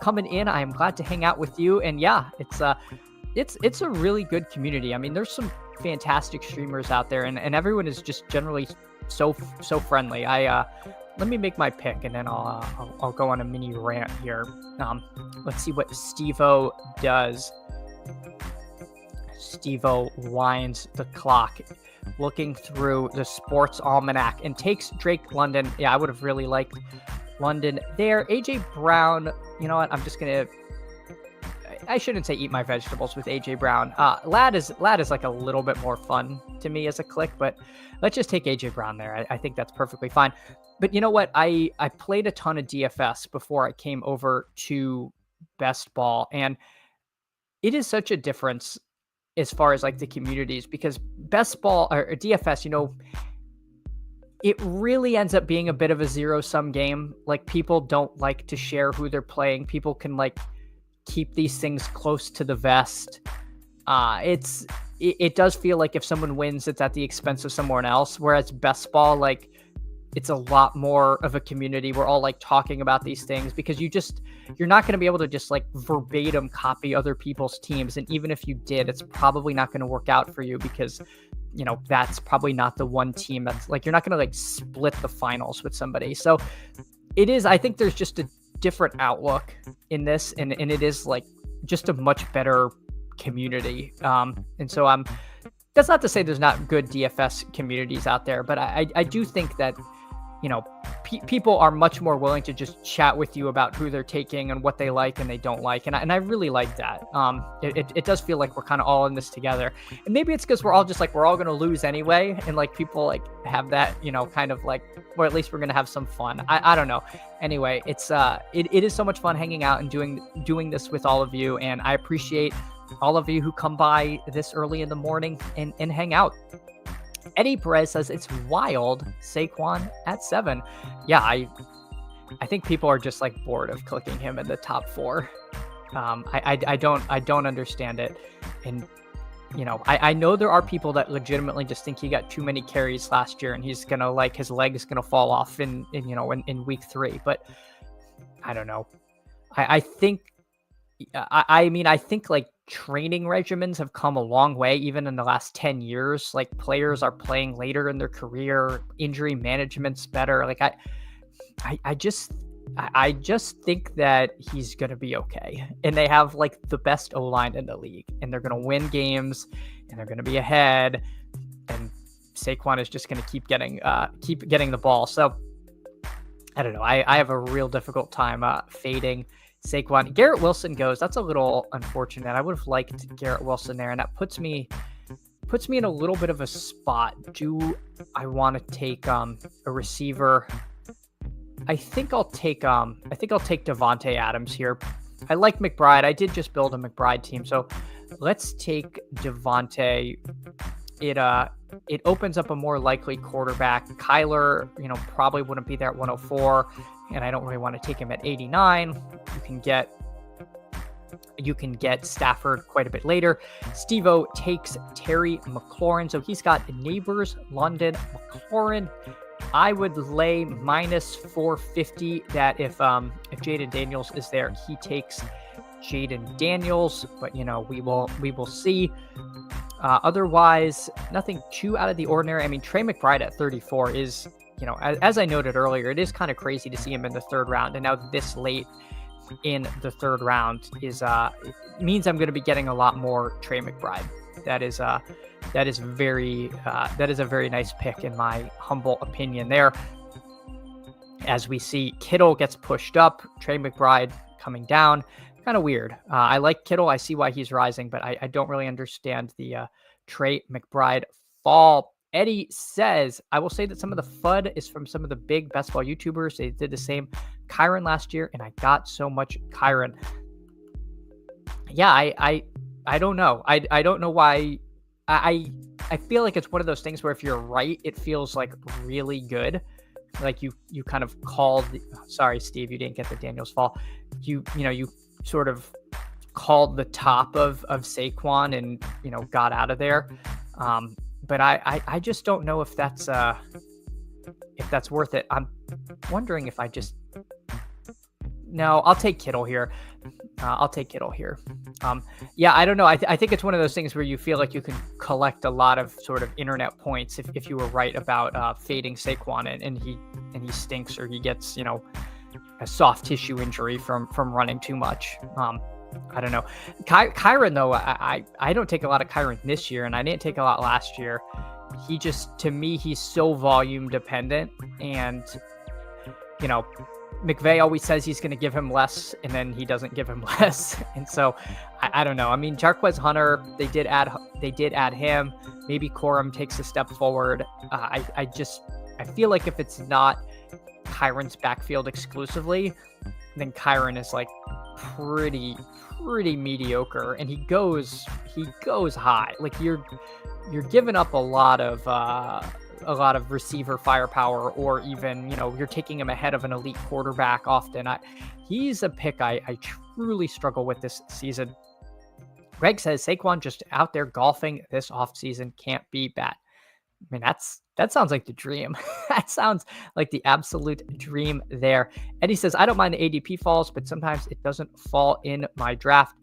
coming in. I am glad to hang out with you. And yeah, it's a really good community. I mean, there's some fantastic streamers out there, and everyone is just generally so friendly. Let me make my pick, and then I'll go on a mini rant here. Let's see what Steve-O does. Steve-O winds the clock, looking through the sports almanac, and takes Drake London. Yeah, I would have really liked London there. AJ Brown, you know what? I shouldn't say eat my vegetables with AJ Brown. Lad is like a little bit more fun to me as a click, but let's just take AJ Brown there. I think that's perfectly fine. But you know what? I played a ton of DFS before I came over to Best Ball, and it is such a difference as far as like the communities, because Best Ball or DFS, it really ends up being a bit of a zero-sum game. Like, people don't like to share who they're playing. People can like keep these things close to the vest. It does feel like if someone wins, it's at the expense of someone else. Whereas Best Ball, like, it's a lot more of a community. We're all like talking about these things, because you're not going to be able to just like verbatim copy other people's teams. And even if you did, it's probably not going to work out for you, because that's probably not the one team that's like, you're not going to like split the finals with somebody. So I think there's just a different outlook in this, and it is like just a much better community. And so that's not to say there's not good DFS communities out there, but I do think that people are much more willing to just chat with you about who they're taking and what they like and they don't like. And I really like that. It does feel like we're kind of all in this together. And maybe it's because we're all going to lose anyway. And like people like have that, kind of like, or at least we're going to have some fun. I don't know. Anyway, it is so much fun hanging out and doing this with all of you. And I appreciate all of you who come by this early in the morning and hang out. Eddie Perez says it's wild Saquon at 7. Yeah, I think people are just like bored of clicking him in the top 4. I don't understand it. And I know there are people that legitimately just think he got too many carries last year and he's gonna like his leg is gonna fall off in week 3. But I don't know. I think like training regimens have come a long way, even in the last 10 years. Like, players are playing later in their career, injury management's better. Like, I just think that he's going to be okay. And they have like the best O-line in the league, and they're going to win games and they're going to be ahead. And Saquon is just going to keep getting the ball. So I don't know. I have a real difficult time fading Saquon. Garrett Wilson goes. That's a little unfortunate. I would have liked Garrett Wilson there, and that puts me in a little bit of a spot. Do I want to take a receiver? I think I'll take Devontae Adams here. I like McBride. I did just build a McBride team, so let's take Devontae. It opens up a more likely quarterback. Kyler, probably wouldn't be there at 104, and I don't really want to take him at 89. You can get Stafford quite a bit later. Steve-O takes Terry McLaurin, so he's got Neighbors, London, McLaurin. I would lay minus 450 that if Jaden Daniels is there, he takes Jaden Daniels, but we will see. Otherwise, nothing too out of the ordinary. I mean, Trey McBride at 34 is, as I noted earlier, it is kind of crazy to see him in the 3rd round, and now this late in the 3rd round is means I'm going to be getting a lot more Trey McBride. That is a very nice pick in my humble opinion there. As we see, Kittle gets pushed up, Trey McBride coming down. Kind of weird. I like Kittle. I see why he's rising, but I don't really understand the Trey McBride fall. Eddie says, I will say that some of the FUD is from some of the big Best Ball YouTubers. They did the same Kyron last year, and I got so much Kyron. Yeah, I don't know. I don't know why. I feel like it's one of those things where if you're right, it feels like really good. Like you kind of called. Sorry, Steve, you didn't get the Daniels fall. You sort of called the top of Saquon and got out of there. But I just don't know if that's worth it. I'm wondering if I'll take Kittle here. Yeah, I don't know. I think it's one of those things where you feel like you can collect a lot of sort of internet points if you were right about fading Saquon and he stinks, or he gets a soft tissue injury from running too much. I don't know. Kyron, though, I don't take a lot of Kyron this year, and I didn't take a lot last year. He just, to me, he's so volume dependent, and McVay always says he's going to give him less, and then he doesn't give him less. And so I don't know. I mean, Jarquez Hunter, they did add him. Maybe Corum takes a step forward. I feel like if it's not Kyron's backfield exclusively, then Kyron is like pretty mediocre, and he goes high. Like you're giving up a lot of receiver firepower, or even, you're taking him ahead of an elite quarterback often. He's a pick I truly struggle with this season. Greg says Saquon just out there golfing this offseason, can't be bad. I mean, that sounds like the dream. That sounds like the absolute dream there. Eddie says, I don't mind the ADP falls, but sometimes it doesn't fall in my draft.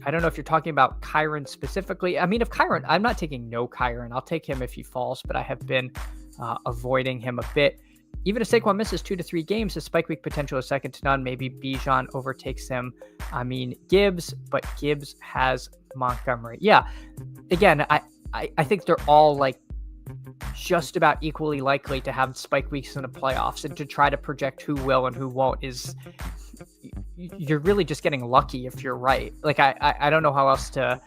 I don't know if you're talking about Kyron specifically. I mean, if Kyron, I'm not taking no Kyron. I'll take him if he falls, but I have been avoiding him a bit. Even if Saquon misses 2 to 3 games, his spike week potential is second to none. Maybe Bijan overtakes him. I mean, Gibbs, but Gibbs has Montgomery. Yeah. Again, I think they're all like just about equally likely to have spike weeks in the playoffs, and to try to project who will and who won't you're really just getting lucky if you're right. Like, I don't know how else to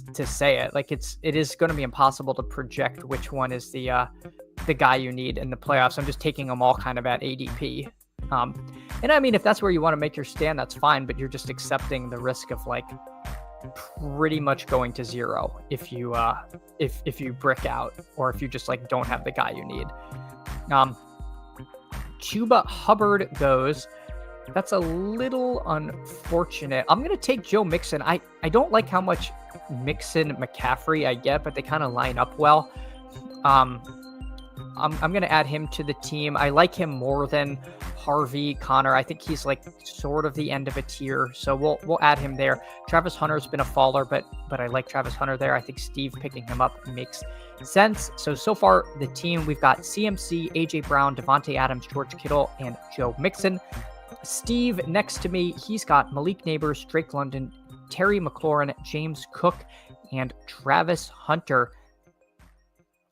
say it. Like, it is going to be impossible to project which one is the guy you need in the playoffs. I'm just taking them all kind of at ADP. And I mean, if that's where you want to make your stand, that's fine, but you're just accepting the risk of like pretty much going to zero if you brick out, or if you just like don't have the guy you need. Chuba Hubbard goes. That's a little unfortunate. I'm going to take Joe Mixon. I don't like how much Mixon McCaffrey I get, but they kind of line up well. I'm going to add him to the team. I like him more than Harvey, Connor. I think he's like sort of the end of a tier, so we'll add him there. Travis Hunter's been a faller, but I like Travis Hunter there. I think Steve picking him up makes sense. So far the team, we've got CMC, AJ Brown, Devontae Adams, George Kittle, and Joe Mixon. Steve next to me, he's got Malik Neighbors, Drake London, Terry McLaurin, James Cook, and Travis Hunter.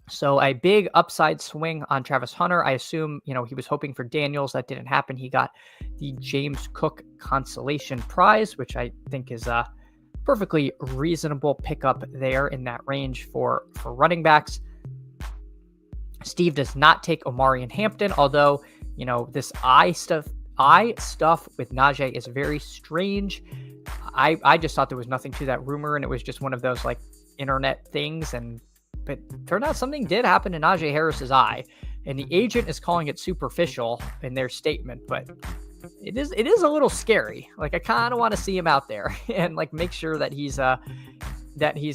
So a big upside swing on Travis Hunter. I assume, he was hoping for Daniels. That didn't happen. He got the James Cook consolation prize, which I think is a perfectly reasonable pickup there in that range for running backs. Steve does not take Omari and Hampton, although, this eye stuff with Najee is very strange. I just thought there was nothing to that rumor, and it was just one of those like internet things, but turned out something did happen to Najee Harris's eye, and the agent is calling it superficial in their statement, but it is a little scary. Like, I kind of want to see him out there and like make sure that he's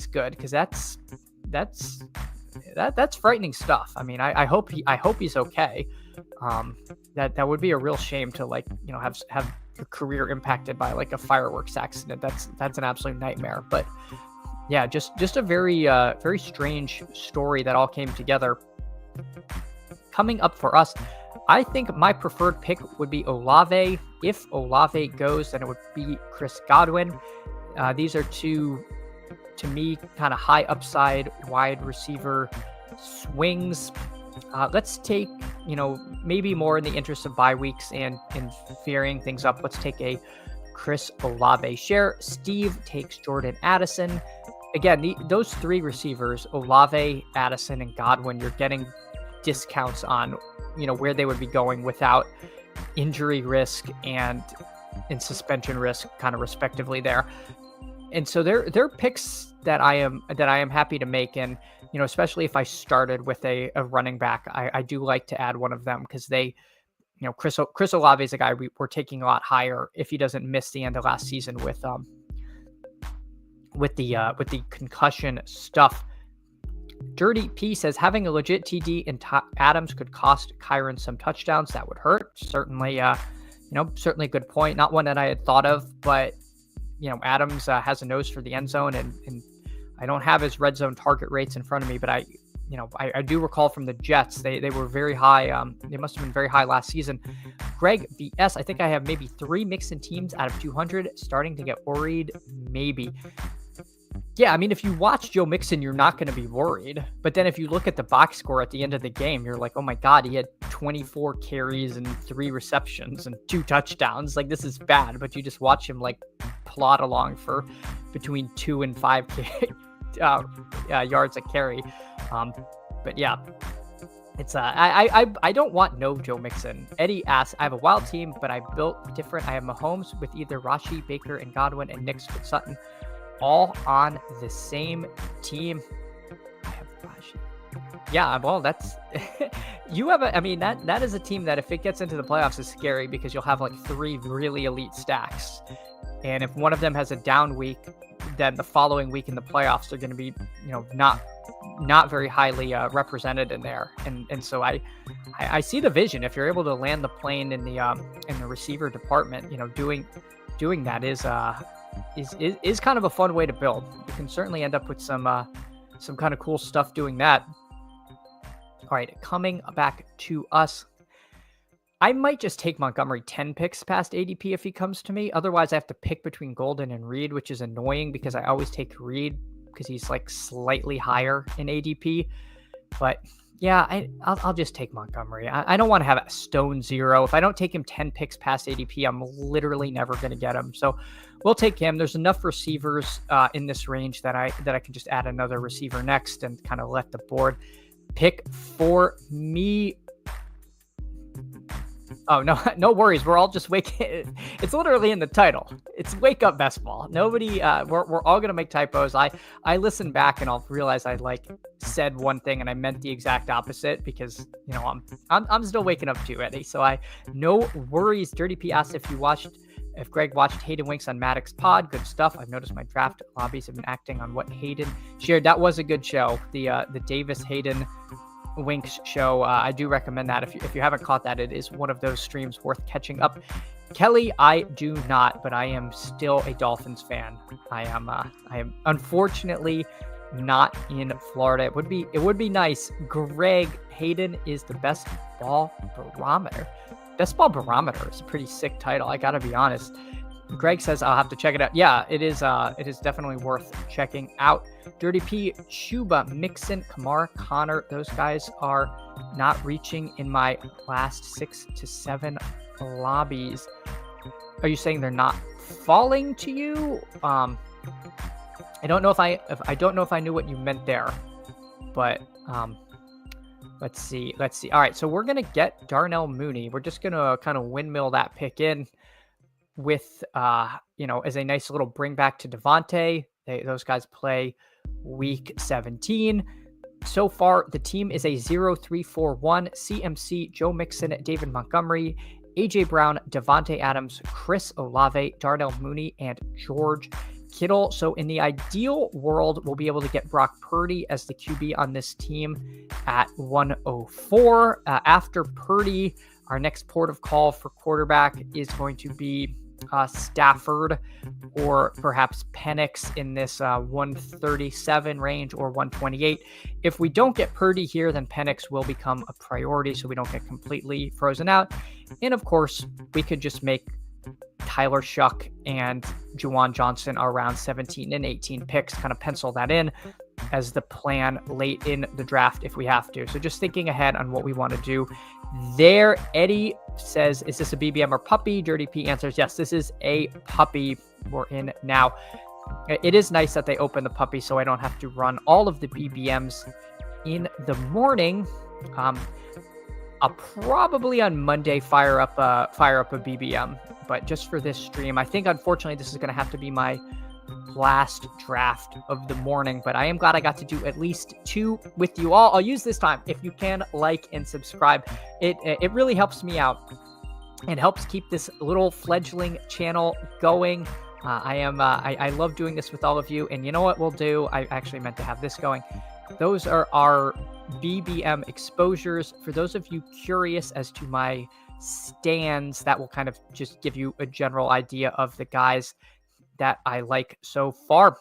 good, because that's frightening stuff. I mean, I hope he's okay. That would be a real shame to like, have your career impacted by like a fireworks accident. That's an absolute nightmare. But yeah, just a very strange story that all came together. Coming up for us, I think my preferred pick would be Olave. If Olave goes, then it would be Chris Godwin. These are two, to me, kind of high upside wide receiver swings. Let's take, maybe more in the interest of bye weeks and varying things up, let's take a Chris Olave share. Steve takes Jordan Addison. Again, those three receivers, Olave, Addison, and Godwin, you're getting discounts on, where they would be going without injury risk and suspension risk, kind of respectively there. And so they're picks that I am happy to make. And, especially if I started with a running back, I do like to add one of them, because they, Chris Olave is a guy we're taking a lot higher if he doesn't miss the end of last season with the concussion stuff. Dirty P says having a legit TD in Adams could cost Kyron some touchdowns. That would hurt. Certainly, certainly a good point. Not one that I had thought of, but Adams has a nose for the end zone, and I don't have his red zone target rates in front of me, but I do recall from the Jets, they were very high. They must have been very high last season. Greg VS, I think I have maybe 3 Mixon teams out of 200, starting to get worried. Maybe. Yeah, I mean, if you watch Joe Mixon, you're not going to be worried. But then if you look at the box score at the end of the game, you're like, oh my God, he had 24 carries and 3 receptions and 2 touchdowns. Like, this is bad. But you just watch him like plod along for between 2 and 5 yards a carry. But yeah, it's I don't want no Joe Mixon. Eddie asks, I have a wild team, but I built different. I have Mahomes with either Rashi, Baker, and Godwin, and Knicks with Sutton, all on the same team. I have Rashi. Yeah, well, that's you have I mean, that is a team that if it gets into the playoffs is scary because you'll have like 3 really elite stacks. And if one of them has a down week, then the following week in the playoffs they're going to be, not very highly represented in there. And so I see the vision. If you're able to land the plane in the receiver department, doing that is kind of a fun way to build. You can certainly end up with some kind of cool stuff doing that. All right, coming back to us. I might just take Montgomery 10 picks past ADP if he comes to me. Otherwise, I have to pick between Golden and Reed, which is annoying because I always take Reed because he's like slightly higher in ADP. But yeah, I'll just take Montgomery. I don't want to have a stone zero. If I don't take him 10 picks past ADP, I'm literally never going to get him. So we'll take him. There's enough receivers in this range that I can just add another receiver next and kind of let the board pick for me. Oh, no worries. We're all just waking. It's literally in the title. It's Wake Up Best Ball. Nobody, we're all going to make typos. I listen back and I'll realize I said one thing and I meant the exact opposite because, I'm still waking up too, Eddie. So no worries. Dirty P asked if Greg watched Hayden Winks on Maddox Pod. Good stuff. I've noticed my draft lobbies have been acting on what Hayden shared. That was a good show. The Davis Hayden Winks show. I do recommend that. If you haven't caught that, it is one of those streams worth catching up. Kelly, I do not, but I am still a Dolphins fan. I am unfortunately not in Florida. It would be nice. Greg, Hayden is the best ball barometer. Best ball barometer is a pretty sick title. I gotta be honest. Greg says I'll have to check it out. Yeah, it is definitely worth checking out. Dirty P, Chuba, Mixon, Kamar, Connor, those guys are not reaching in my last 6 to 7 lobbies. Are you saying they're not falling to you? I don't know if I knew what you meant there, but let's see. All right, so we're gonna get Darnell Mooney. We're just gonna kind of windmill that pick in with as a nice little bring back to Devontae. Those guys play week 17. So far, the team is a 0-3-4-1. CMC, Joe Mixon, David Montgomery, AJ Brown, Devontae Adams, Chris Olave, Darnell Mooney, and George Kittle. So in the ideal world, we'll be able to get Brock Purdy as the QB on this team at 104. After Purdy, our next port of call for quarterback is going to be Stafford or perhaps Penix in this 137 range or 128. If we don't get Purdy here, then Penix will become a priority so we don't get completely frozen out. And of course, we could just make Tyler Shuck and Juwan Johnson around 17 and 18 picks, kind of pencil that in as the plan late in the draft if we have to. So just thinking ahead on what we want to do there. Eddie says, is this a BBM or puppy? Dirty P answers, yes, this is a puppy. We're in now. It is nice that they open the puppy so I don't have to run all of the BBMs in the morning. I'll probably on Monday fire up a BBM, but just for this stream, I think unfortunately this is going to have to be my last draft of the morning, but I am glad I got to do at least 2 with you all. I'll use this time. If you can like and subscribe, it really helps me out and helps keep this little fledgling channel going. I love doing this with all of you, and you know what we'll do? I actually meant to have this going. Those are our BBM exposures. For those of you curious as to my stands, that will kind of just give you a general idea of the guys that I like so far.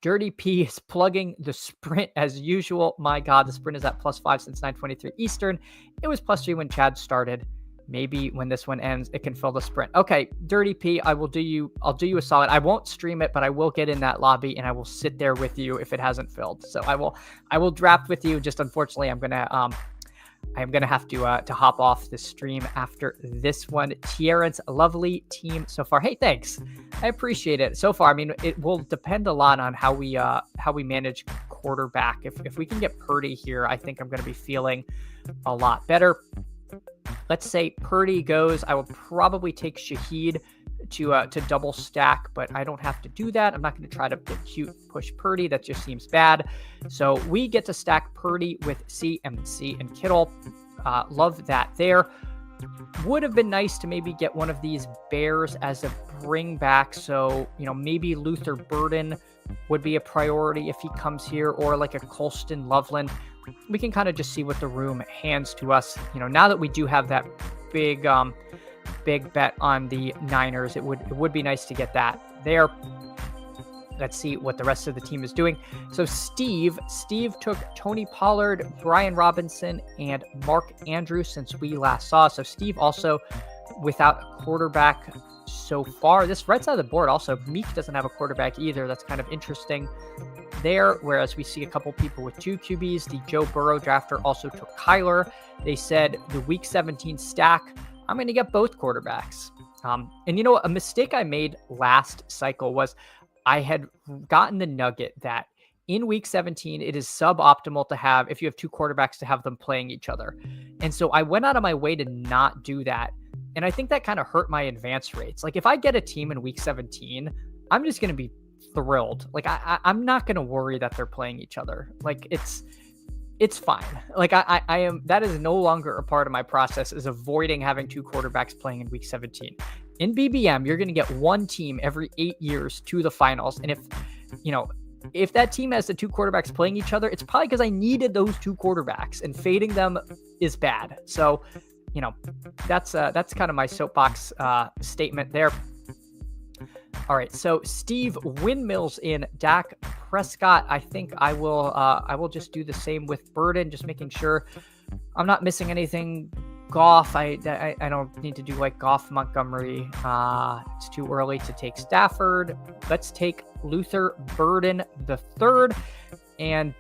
Dirty P is plugging the sprint as usual. My God, the sprint is at +5 since 9:23 Eastern. It was +3 when Chad started. maybe when this one ends, it can fill the sprint. Okay, Dirty P, I'll do you a solid. I won't stream it, but I will get in that lobby and I will sit there with you if it hasn't filled. So I will draft with you. Just unfortunately, I'm gonna have to hop off the stream after this one. Tierran's lovely team so far. Hey, thanks. I appreciate it so far. I mean, it will depend a lot on how we manage quarterback. If we can get Purdy here, I think I'm going to be feeling a lot better. Let's say Purdy goes. I will probably take Shaheed to double stack, but I don't have to do that. I'm not going to try to get cute push Purdy. That just seems bad. So we get to stack Purdy with CMC and Kittle. Love that there. Would have been nice to maybe get one of these Bears as a bring back. So, maybe Luther Burden would be a priority if he comes here, or like a Colston Loveland. We can kind of just see what the room hands to us. Now that we do have that big bet on the Niners, it would be nice to get that there. Let's see what the rest of the team is doing. So Steve took Tony Pollard, Brian Robinson, and Mark Andrews since we last saw. So Steve also without a quarterback so far. This right side of the board also, Meek doesn't have a quarterback either. That's kind of interesting there, whereas we see a couple people with 2 QBs. The Joe Burrow drafter also took Kyler. They said the week 17 stack, I'm going to get both quarterbacks. And a mistake I made last cycle was I had gotten the nugget that in week 17, it is suboptimal to have, if you have 2 quarterbacks, to have them playing each other. And so I went out of my way to not do that. And I think that kind of hurt my advance rates. Like if I get a team in week 17, I'm just going to be thrilled. Like I'm not going to worry that they're playing each other. Like it's fine. Like I am, that is no longer a part of my process, is avoiding having 2 quarterbacks playing in week 17. In BBM, you're going to get one team every 8 years to the finals. And if that team has the 2 quarterbacks playing each other, it's probably because I needed those 2 quarterbacks, and fading them is bad. So, that's kind of my soapbox statement there. All right, so Steve windmills in Dak Prescott. I think I will just do the same with Burden, just making sure I'm not missing anything. Goff, I don't need to do like Goff Montgomery. It's too early to take Stafford. Let's take Luther Burden the third and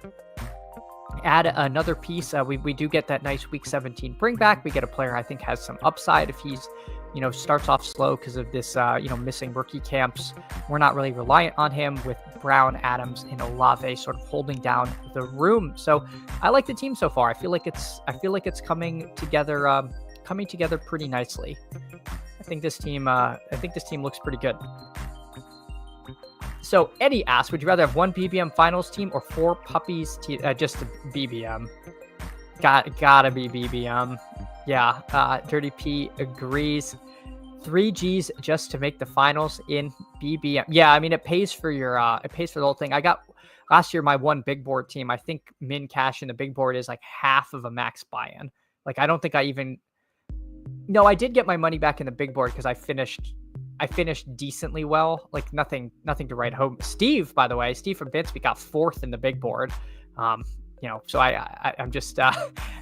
add another piece. We do get that nice week 17 bring back. We get a player I think has some upside if he's starts off slow because of this missing rookie camps. We're not really reliant on him, with Brown, Adams, and Olave sort of holding down the room. So I like the team so far. I feel like it's coming together pretty nicely. I think this team looks pretty good. So Eddie asks, would you rather have 1 BBM finals team or 4 puppies just a BBM? Gotta be BBM. Yeah, Dirty P agrees. 3 Gs just to make the finals in BBM. Yeah, I mean it pays for the whole thing. I got last year my 1 big board team. I think min cash in the big board is like half of a max buy-in. Like I don't think I did get my money back in the big board because I finished decently well. Like nothing to write home. Steve, by the way, Steve from Vinspeak got 4th in the big board. So I'm just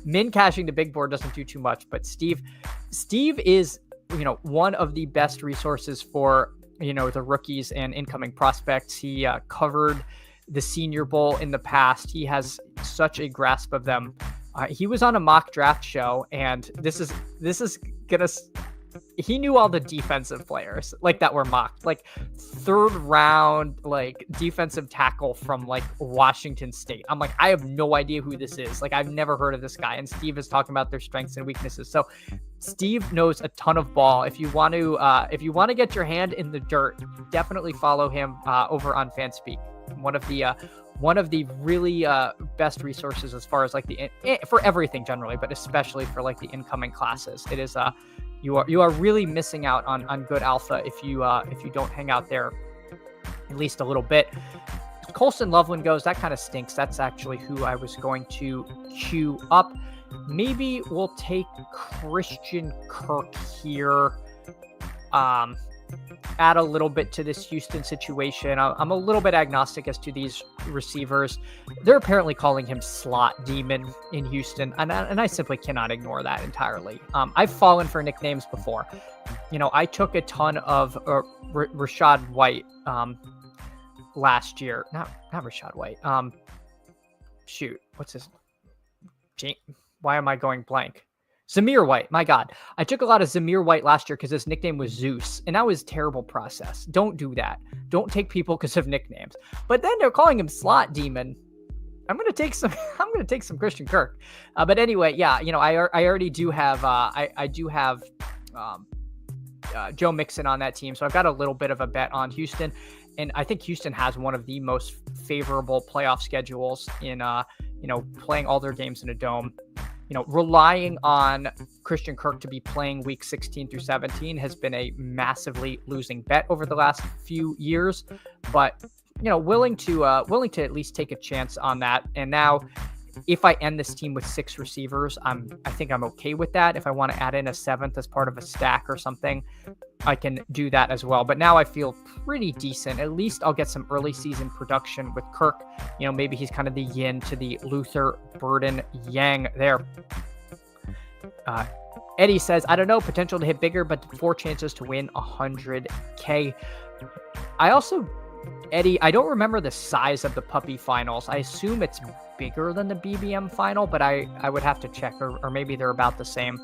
min cashing the big board doesn't do too much, but Steve is, one of the best resources for, the rookies and incoming prospects. He covered the Senior Bowl in the past. He has such a grasp of them. He was on a mock draft show, and this is gonna. He knew all the defensive players like that were mocked, like 3rd round, like defensive tackle from like Washington State. I'm like, I have no idea who this is. Like I've never heard of this guy. And Steve is talking about their strengths and weaknesses. So Steve knows a ton of ball. If you want to get your hand in the dirt, definitely follow him over on Fanspeak. One of the really best resources as far as like for everything generally, but especially for like the incoming classes. It is you are really missing out on good alpha if you don't hang out there at least a little bit. Colston Loveland goes, that kind of stinks. That's actually who I was going to queue up. Maybe we'll take Christian Kirk here. add a little bit to this Houston situation. I'm a little bit agnostic as to these receivers. They're apparently calling him Slot Demon in Houston, and I simply cannot ignore that entirely. I've fallen for nicknames before. I took a ton of Rashad White last year. Not Rashad White. Shoot, what's his? Why am I going blank? Zamir White, my God. I took a lot of Zamir White last year because his nickname was Zeus, and that was a terrible process. Don't do that. Don't take people because of nicknames. But then they're calling him Slot Demon. I'm gonna take some. I'm gonna take some Christian Kirk. But anyway, yeah. I already do have. I do have Joe Mixon on that team, so I've got a little bit of a bet on Houston, and I think Houston has one of the most favorable playoff schedules in playing all their games in a dome. Relying on Christian Kirk to be playing week 16 through 17 has been a massively losing bet over the last few years, but willing to at least take a chance on that. And now, if I end this team with 6 receivers, I think I'm okay with that. If I want to add in a 7th as part of a stack or something, I can do that as well. But now I feel pretty decent. At least I'll get some early season production with Kirk. Maybe he's kind of the yin to the Luther Burden yang there. Eddie says, I don't know, potential to hit bigger, but 4 chances to win 100K. Eddie, I don't remember the size of the puppy finals. I assume it's bigger than the BBM final, but I would have to check, or maybe they're about the same.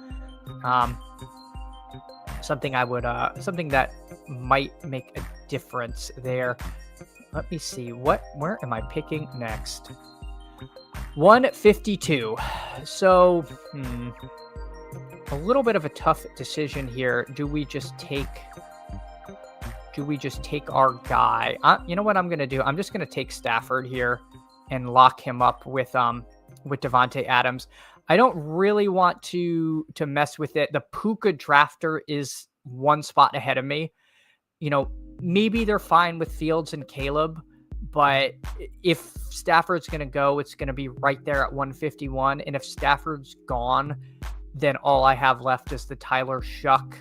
Something that might make a difference there. Let me see. Where am I picking next? 152. So, a little bit of a tough decision here. Do we just take our guy? You know what I'm going to do? I'm just going to take Stafford here and lock him up with Devontae Adams. I don't really want to mess with it. The Puka drafter is 1 spot ahead of me. Maybe they're fine with Fields and Caleb, but if Stafford's going to go, it's going to be right there at 151. And if Stafford's gone, then all I have left is the Tyler Shuck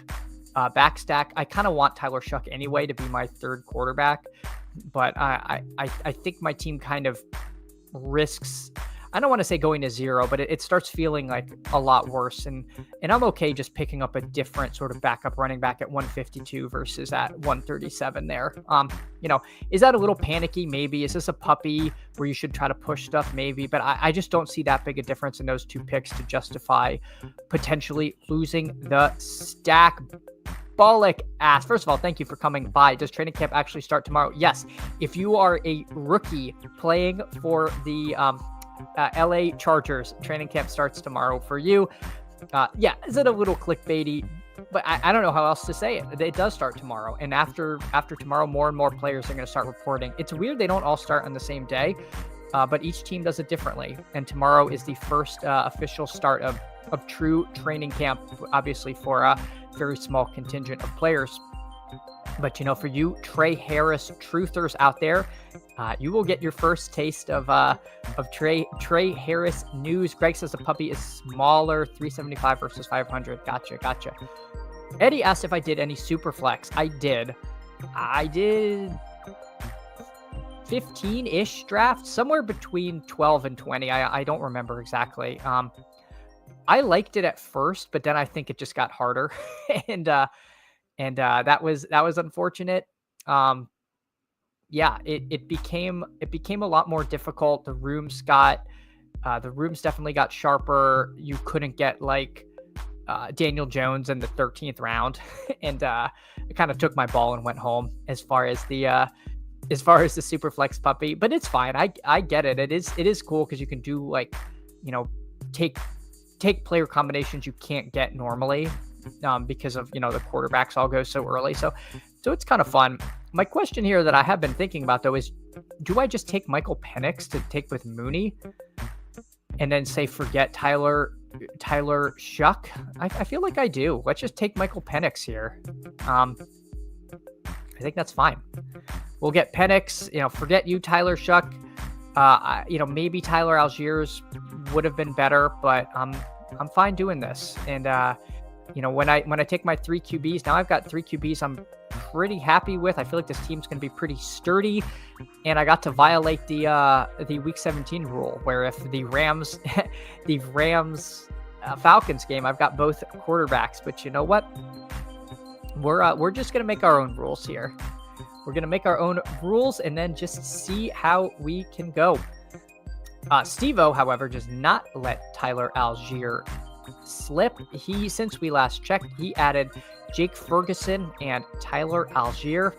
backstack. I kind of want Tyler Shuck anyway to be my 3rd quarterback, but I think my team kind of risks, I don't want to say going to 0, but it starts feeling like a lot worse. And I'm okay just picking up a different sort of backup running back at 152 versus at 137 there. Is that a little panicky? Maybe. Is this a puppy where you should try to push stuff? Maybe. But I just don't see that big a difference in those 2 picks to justify potentially losing the stack. Bollock asks, first of all, thank you for coming by. Does training camp actually start tomorrow? Yes. If you are a rookie playing for the LA Chargers, training camp starts tomorrow for you. Is it a little clickbaity? But I don't know how else to say it. It does start tomorrow. And after tomorrow, more and more players are going to start reporting. It's weird they don't all start on the same day, but each team does it differently. And tomorrow is the first official start of true training camp, obviously for a very small contingent of players. But for you Trey Harris truthers out there, you will get your first taste of Trey Harris news. Greg says the puppy is smaller, 375 versus 500. Gotcha. Eddie asked if I did any super flex. I did 15-ish drafts, somewhere between 12 and 20. I don't remember exactly. I liked it at first, but then I think it just got harder, and that was unfortunate. It became a lot more difficult. The rooms definitely got sharper. You couldn't get Daniel Jones in the 13th round, and it kind of took my ball and went home as far as the super flex puppy. But it's fine. I get it. It is cool because you can do take player combinations you can't get normally, because of the quarterbacks all go so early. So it's kind of fun. My question here that I have been thinking about though is, do I just take Michael Penix to take with Mooney, and then say forget Tyler Shuck? I feel like I do. Let's just take Michael Penix here. I think that's fine. We'll get Penix. Forget you, Tyler Shuck. Maybe Tyler Algiers would have been better, but I'm fine doing this. And when I take my 3 QBs, now I've got 3 QBs I'm pretty happy with. I feel like this team's going to be pretty sturdy. And I got to violate the Week 17 rule, where if the Rams Falcons game, I've got both quarterbacks. But you know what? We're just going to make our own rules here. We're going to make our own rules and then just see how we can go. Steve-O, however, does not let Tyler Algier slip. Since we last checked, he added Jake Ferguson and Tyler Algier.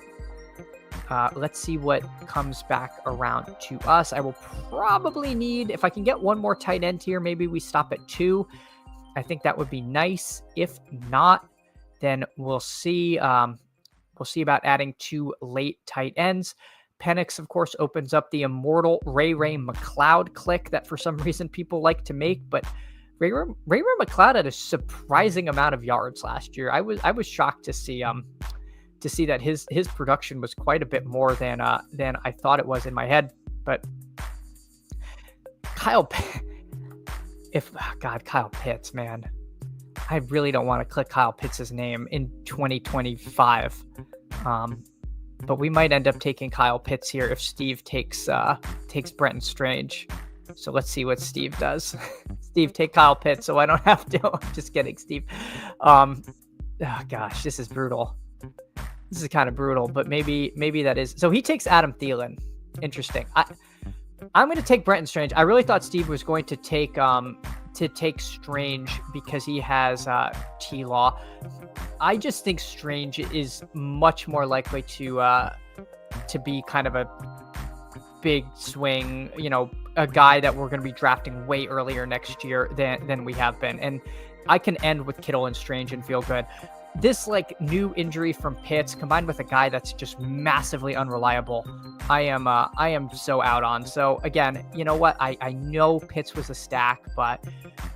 Let's see what comes back around to us. I will probably need, if I can get one more tight end here, maybe we stop at 2. I think that would be nice. If not, then we'll see. We'll see about adding 2 late tight ends. Penix, of course, opens up the immortal Ray McLeod click that for some reason people like to make, but Ray McLeod had a surprising amount of yards last year. I was shocked to see that his production was quite a bit more than I thought it was in my head. But Kyle Pitts, man, I really don't want to click Kyle Pitts' name in 2025. But we might end up taking Kyle Pitts here if Steve takes Brenton Strange. So let's see what Steve does. Steve, take Kyle Pitts so I don't have to. I'm just kidding, Steve. Oh gosh, this is brutal. This is kind of brutal, but maybe that is. So he takes Adam Thielen. Interesting. I'm going to take Brenton Strange. I really thought Steve was going to take Strange because he has T-Law. I just think Strange is much more likely to be kind of a big swing, a guy that we're going to be drafting way earlier next year than we have been. And I can end with Kittle and Strange and feel good. This new injury from Pitts combined with a guy that's just massively unreliable, I am so out on. So again, you know what? I know Pitts was a stack, but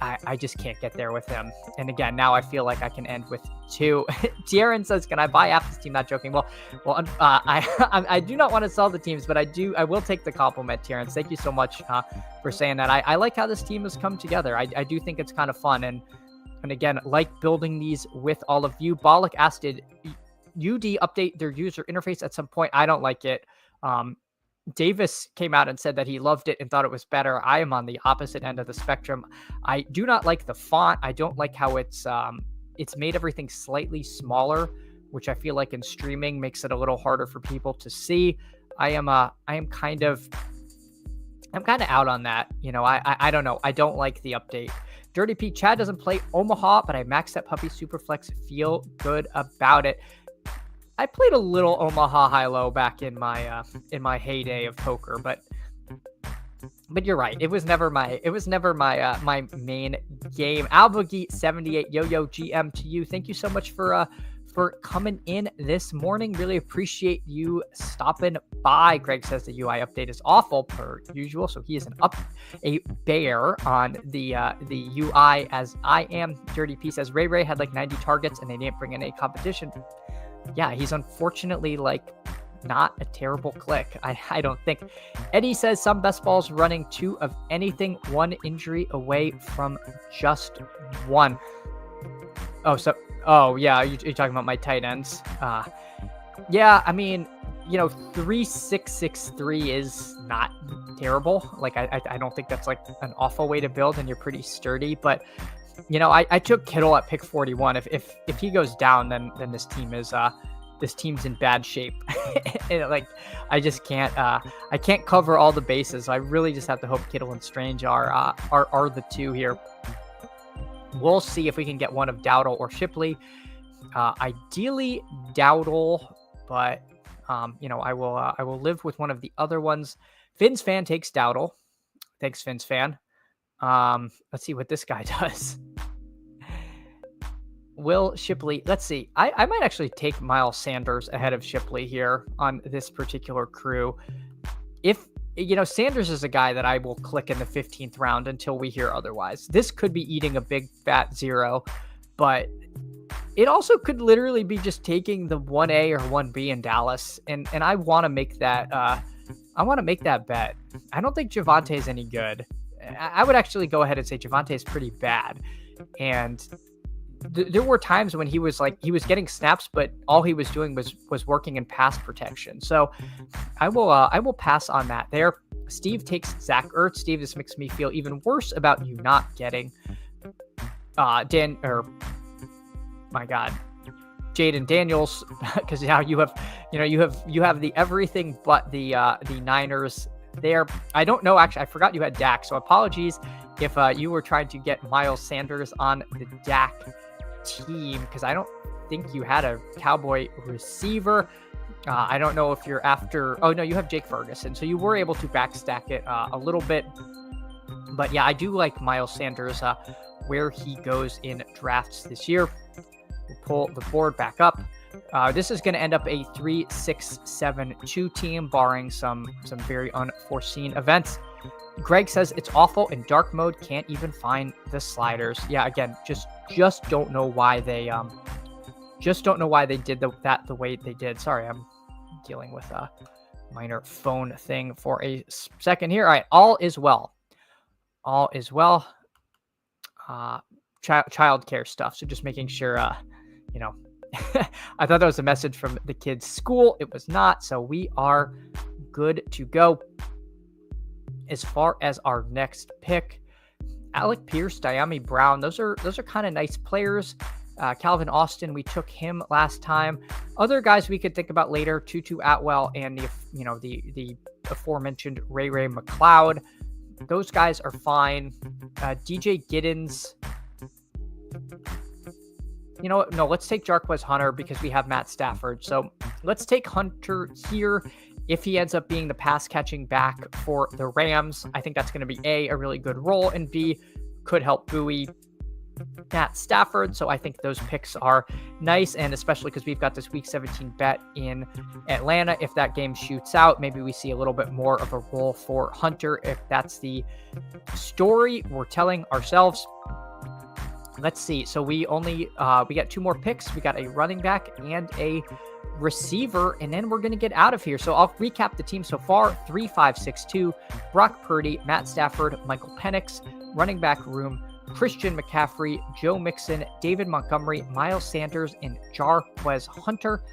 I just can't get there with him. And again, now I feel like I can end with 2. Darren says, "Can I buy half this team?" Not joking. Well, I do not want to sell the teams, but I will take the compliment, Terrence. Thank you so much for saying that. I like how this team has come together. I do think it's kind of fun. And again, like building these with all of you. Bollock asked, did UD update their user interface at some point? I don't like it. Davis came out and said that he loved it and thought it was better. I am on the opposite end of the spectrum. I do not like the font. I don't like how it's made everything slightly smaller, which I feel like in streaming makes it a little harder for people to see. I am kind of out on that. I don't know. I don't like the update. Dirty Pete, Chad doesn't play Omaha, but I maxed that puppy Superflex. Feel good about it. I played a little Omaha high-low back in my heyday of poker, but you're right. It was never my my main game. Albugie 78 Yo-Yo GM to you. Thank you so much for coming in this morning. Really appreciate you stopping by. Greg says the UI update is awful per usual, so he is a bear on the UI as I am. Dirty P says Ray had 90 targets and they didn't bring in a competition. Yeah, he's unfortunately not a terrible click. I don't think. Eddie says some best balls running 2 of anything, 1 injury away from just 1. Oh, yeah, you're talking about my tight ends. Yeah, I mean, 3-6-6-3 is not terrible. I don't think that's an awful way to build, and you're pretty sturdy. But, I took Kittle at pick 41. If he goes down, then this team's in bad shape. And, I just can't. I can't cover all the bases. So I really just have to hope Kittle and Strange are the 2 here. We'll see if we can get one of Dowdle or Shipley. Ideally Dowdle, but I will live with one of the other ones. Finn's fan takes Dowdle. Thanks, Finn's fan. Let's see what this guy does. Will Shipley, let's see. I might actually take Miles Sanders ahead of Shipley here on this particular crew. If Sanders is a guy that I will click in the 15th round until we hear otherwise. This could be eating a big fat 0, but it also could literally be just taking the 1A or 1B in Dallas. And I want to make that, bet. I don't think Javonte is any good. I would actually go ahead and say Javonte is pretty bad. And there were times when he was getting snaps, but all he was doing was working in pass protection. So I will pass on that there. Steve takes Zach Ertz. Steve, this makes me feel even worse about you not getting Jaden Daniels, because now you have the everything but the Niners there. I don't know, actually, I forgot you had Dak, so apologies if you were trying to get Miles Sanders on the Dak team, because I don't think you had a Cowboy receiver. I don't know if you're after. Oh no, you have Jake Ferguson, so you were able to backstack it a little bit. But yeah, I do like Miles Sanders where he goes in drafts this year. We'll pull the board back up. This is going to end up a 3-6-7-2 team, barring some very unforeseen events. Greg says it's awful in dark mode. Can't even find the sliders. Yeah, again, just don't know why they did that the way they did. Sorry, I'm dealing with a minor phone thing for a second here. All right, all is well. All is well. Childcare stuff. So just making sure, I thought that was a message from the kids' school. It was not. So we are good to go. As far as our next pick, Alec Pierce, Diami Brown, those are kind of nice players. Calvin Austin, we took him last time. Other guys we could think about later, Tutu Atwell and the aforementioned Ray McLeod. Those guys are fine. DJ Giddens. You know what? No, let's take Jarquez Hunter because we have Matt Stafford. So let's take Hunter here. If he ends up being the pass catching back for the Rams, I think that's going to be a really good role, and B, could help buoy Matt Stafford. So I think those picks are nice, and especially because we've got this week 17 bet in Atlanta. If that game shoots out, maybe we see a little bit more of a role for Hunter if that's the story we're telling ourselves. Let's see. So we got two more picks. We got a running back and a receiver, and then we're going to get out of here. So I'll recap the team so far. 3-5-6-2, Brock Purdy, Matt Stafford, Michael Penix. Running back room, Christian McCaffrey, Joe Mixon, David Montgomery, Miles Sanders, and Jarquez Hunter.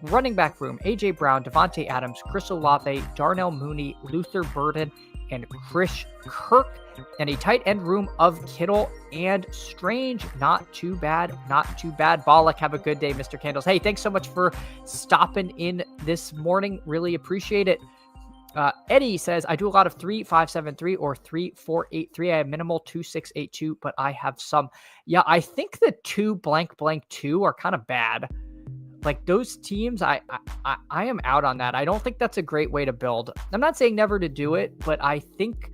Running back room, A.J. Brown, Devontae Adams, Chris Olave, Darnell Mooney, Luther Burden, and Chris Kirk. And a tight end room of Kittle and Strange. Not too bad. Bollock, have a good day, Mr. Candles. Hey, thanks so much for stopping in this morning. Really appreciate it. Eddie says, I do a lot of 3-5-7-3 or 3-4-8-3. I have minimal 2-6-8-2, but I have some. Yeah, I think the 2-2 are kind of bad. Like those teams, I am out on that. I don't think that's a great way to build. I'm not saying never to do it, but I think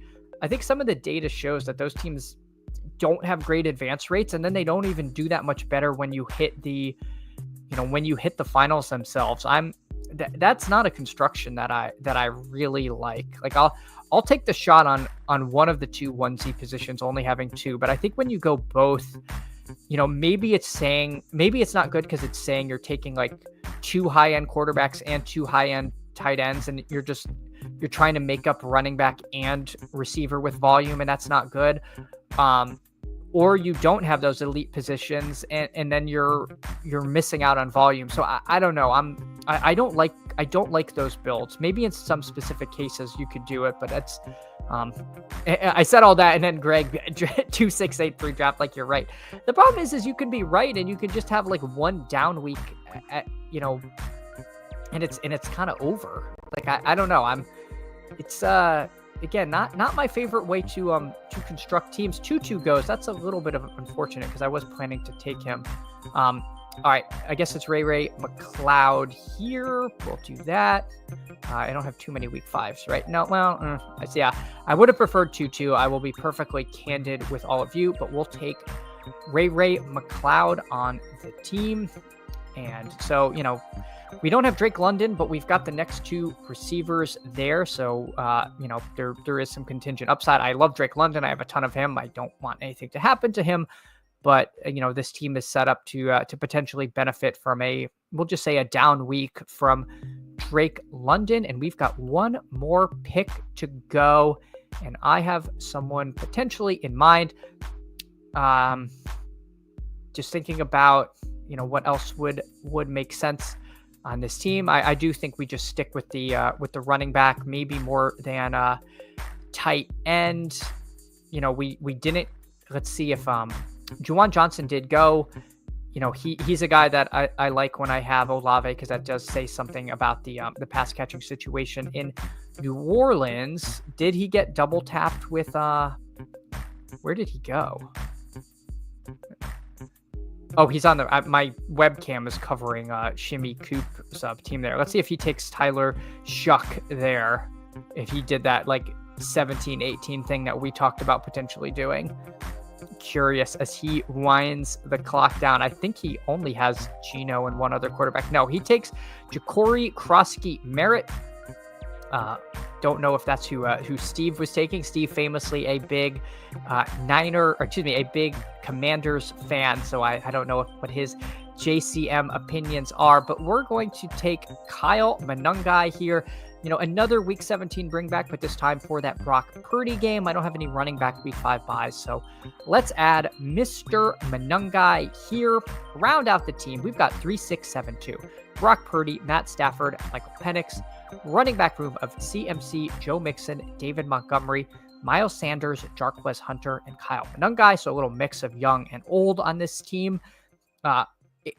some of the data shows that those teams don't have great advance rates, and then they don't even do that much better when you hit the finals themselves. That's not a construction that I really like. Like I'll take the shot on one of the two onesie positions, only having two. But I think when you go both, maybe it's not good because it's saying you're taking like two high-end quarterbacks and two high-end tight ends, and you're trying to make up running back and receiver with volume, and that's not good. Or you don't have those elite positions, and then you're missing out on volume. So I don't know. I don't like those builds. Maybe in some specific cases you could do it, but that's I said all that, and then Greg 2-6-8-3 draft, like you're right. The problem is you can be right, and you can just have like one down week, and it's kind of over. Like I don't know. It's again not my favorite way to construct teams. 2-2 goes. That's a little bit of unfortunate because I was planning to take him. All right, I guess it's Ray McLeod here. We'll do that. I don't have too many week 5s, right? No, well, yeah, I would have preferred 2-2. I will be perfectly candid with all of you, but we'll take Ray McLeod on the team. And so, we don't have Drake London, but we've got the next two receivers there. So, there is some contingent upside. I love Drake London. I have a ton of him. I don't want anything to happen to him. But, this team is set up to potentially benefit from we'll just say a down week from Drake London. And we've got one more pick to go. And I have someone potentially in mind. just thinking about, what else would make sense on this team. I do think we just stick with the running back, maybe more than tight end. We didn't. Let's see if Juwan Johnson did go. He's a guy that I like when I have Olave, because that does say something about the pass catching situation in New Orleans. Did he get double tapped with where did he go? Oh, he's on my webcam is covering Shimmy Coop's team there. Let's see if he takes Tyler Shuck there. If he did that like 17-18 thing that we talked about potentially doing. Curious as he winds the clock down. I think he only has Geno and one other quarterback. No, he takes Ja'Cory Krosky Merritt. Don't know if that's who Steve was taking. Steve famously a big a big Commanders fan. So I don't know what his JCM opinions are, but we're going to take Kyle Monangai here. Another Week 17 bring back, but this time for that Brock Purdy game. I don't have any running back Week 5 buys, so let's add Mr. Monangai here. Round out the team. We've got 3-6-7-2. Brock Purdy, Matt Stafford, Michael Penix. Running back room of CMC, Joe Mixon, David Montgomery, Miles Sanders, Jarquez Hunter, and Kyle Monangai. So a little mix of young and old on this team.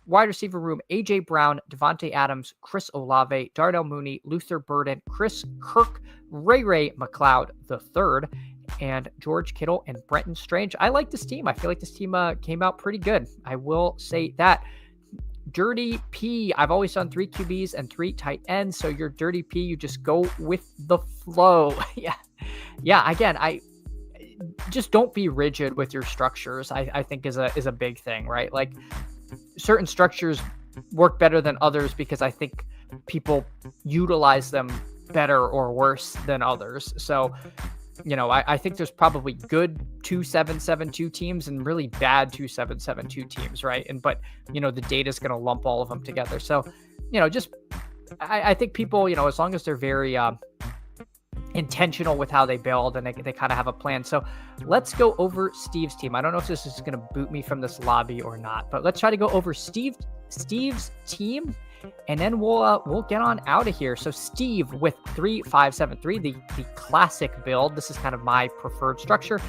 Wide receiver room, A.J. Brown, Devontae Adams, Chris Olave, Darnell Mooney, Luther Burden, Chris Kirk, Ray McLeod III, and George Kittle and Brenton Strange. I like this team. I feel like this team came out pretty good. I will say that. Dirty P, I've always done 3 QBs and 3 tight ends. So your Dirty P, you just go with the flow. Yeah. Again, I just don't be rigid with your structures. I think is a big thing, right? Like, certain structures work better than others because I think people utilize them better or worse than others. So, I think there's probably good 2-7-7-2 teams and really bad 2-7-7-2 teams, right? But the data is going to lump all of them together. So, I think people, as long as they're very intentional with how they build and they kind of have a plan. So let's go over Steve's team. I don't know if this is going to boot me from this lobby or not, but let's try to go over Steve's team, and then we'll get on out of here. So Steve with 3-5-7-3, the classic build. This is kind of my preferred structure.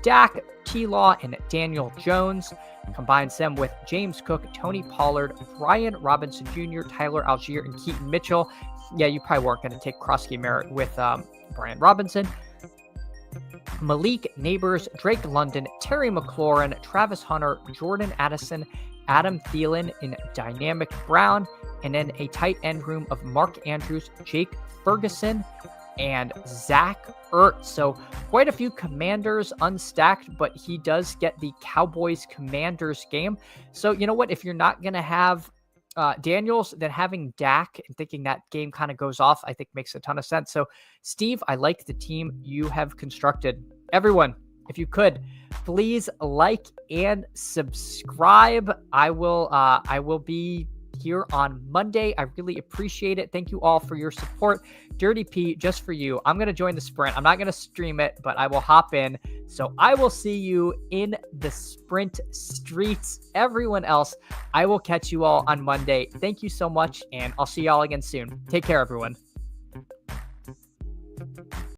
Dak, T-Law, and Daniel Jones combines them with James Cook, Tony Pollard, Brian Robinson Jr., Tyler Algier, and Keaton Mitchell. Yeah, you probably weren't going to take Krosky Merritt with Brian Robinson. Malik Neighbors, Drake London, Terry McLaurin, Travis Hunter, Jordan Addison, Adam Thielen, and Dynamic Brown. And then a tight end room of Mark Andrews, Jake Ferguson, and Zach Ertz. So quite a few Commanders unstacked, but he does get the Cowboys-Commanders game. So you know what? If you're not going to have Daniels, then having Dak and thinking that game kind of goes off, I think makes a ton of sense. So Steve, I like the team you have constructed. Everyone, if you could, please like and subscribe. I will be here on Monday. I really appreciate it. Thank you all for your support. Dirty P, just for you. I'm going to join the sprint. I'm not going to stream it, but I will hop in. So I will see you in the sprint streets. Everyone else, I will catch you all on Monday. Thank you so much, and I'll see y'all again soon. Take care, everyone.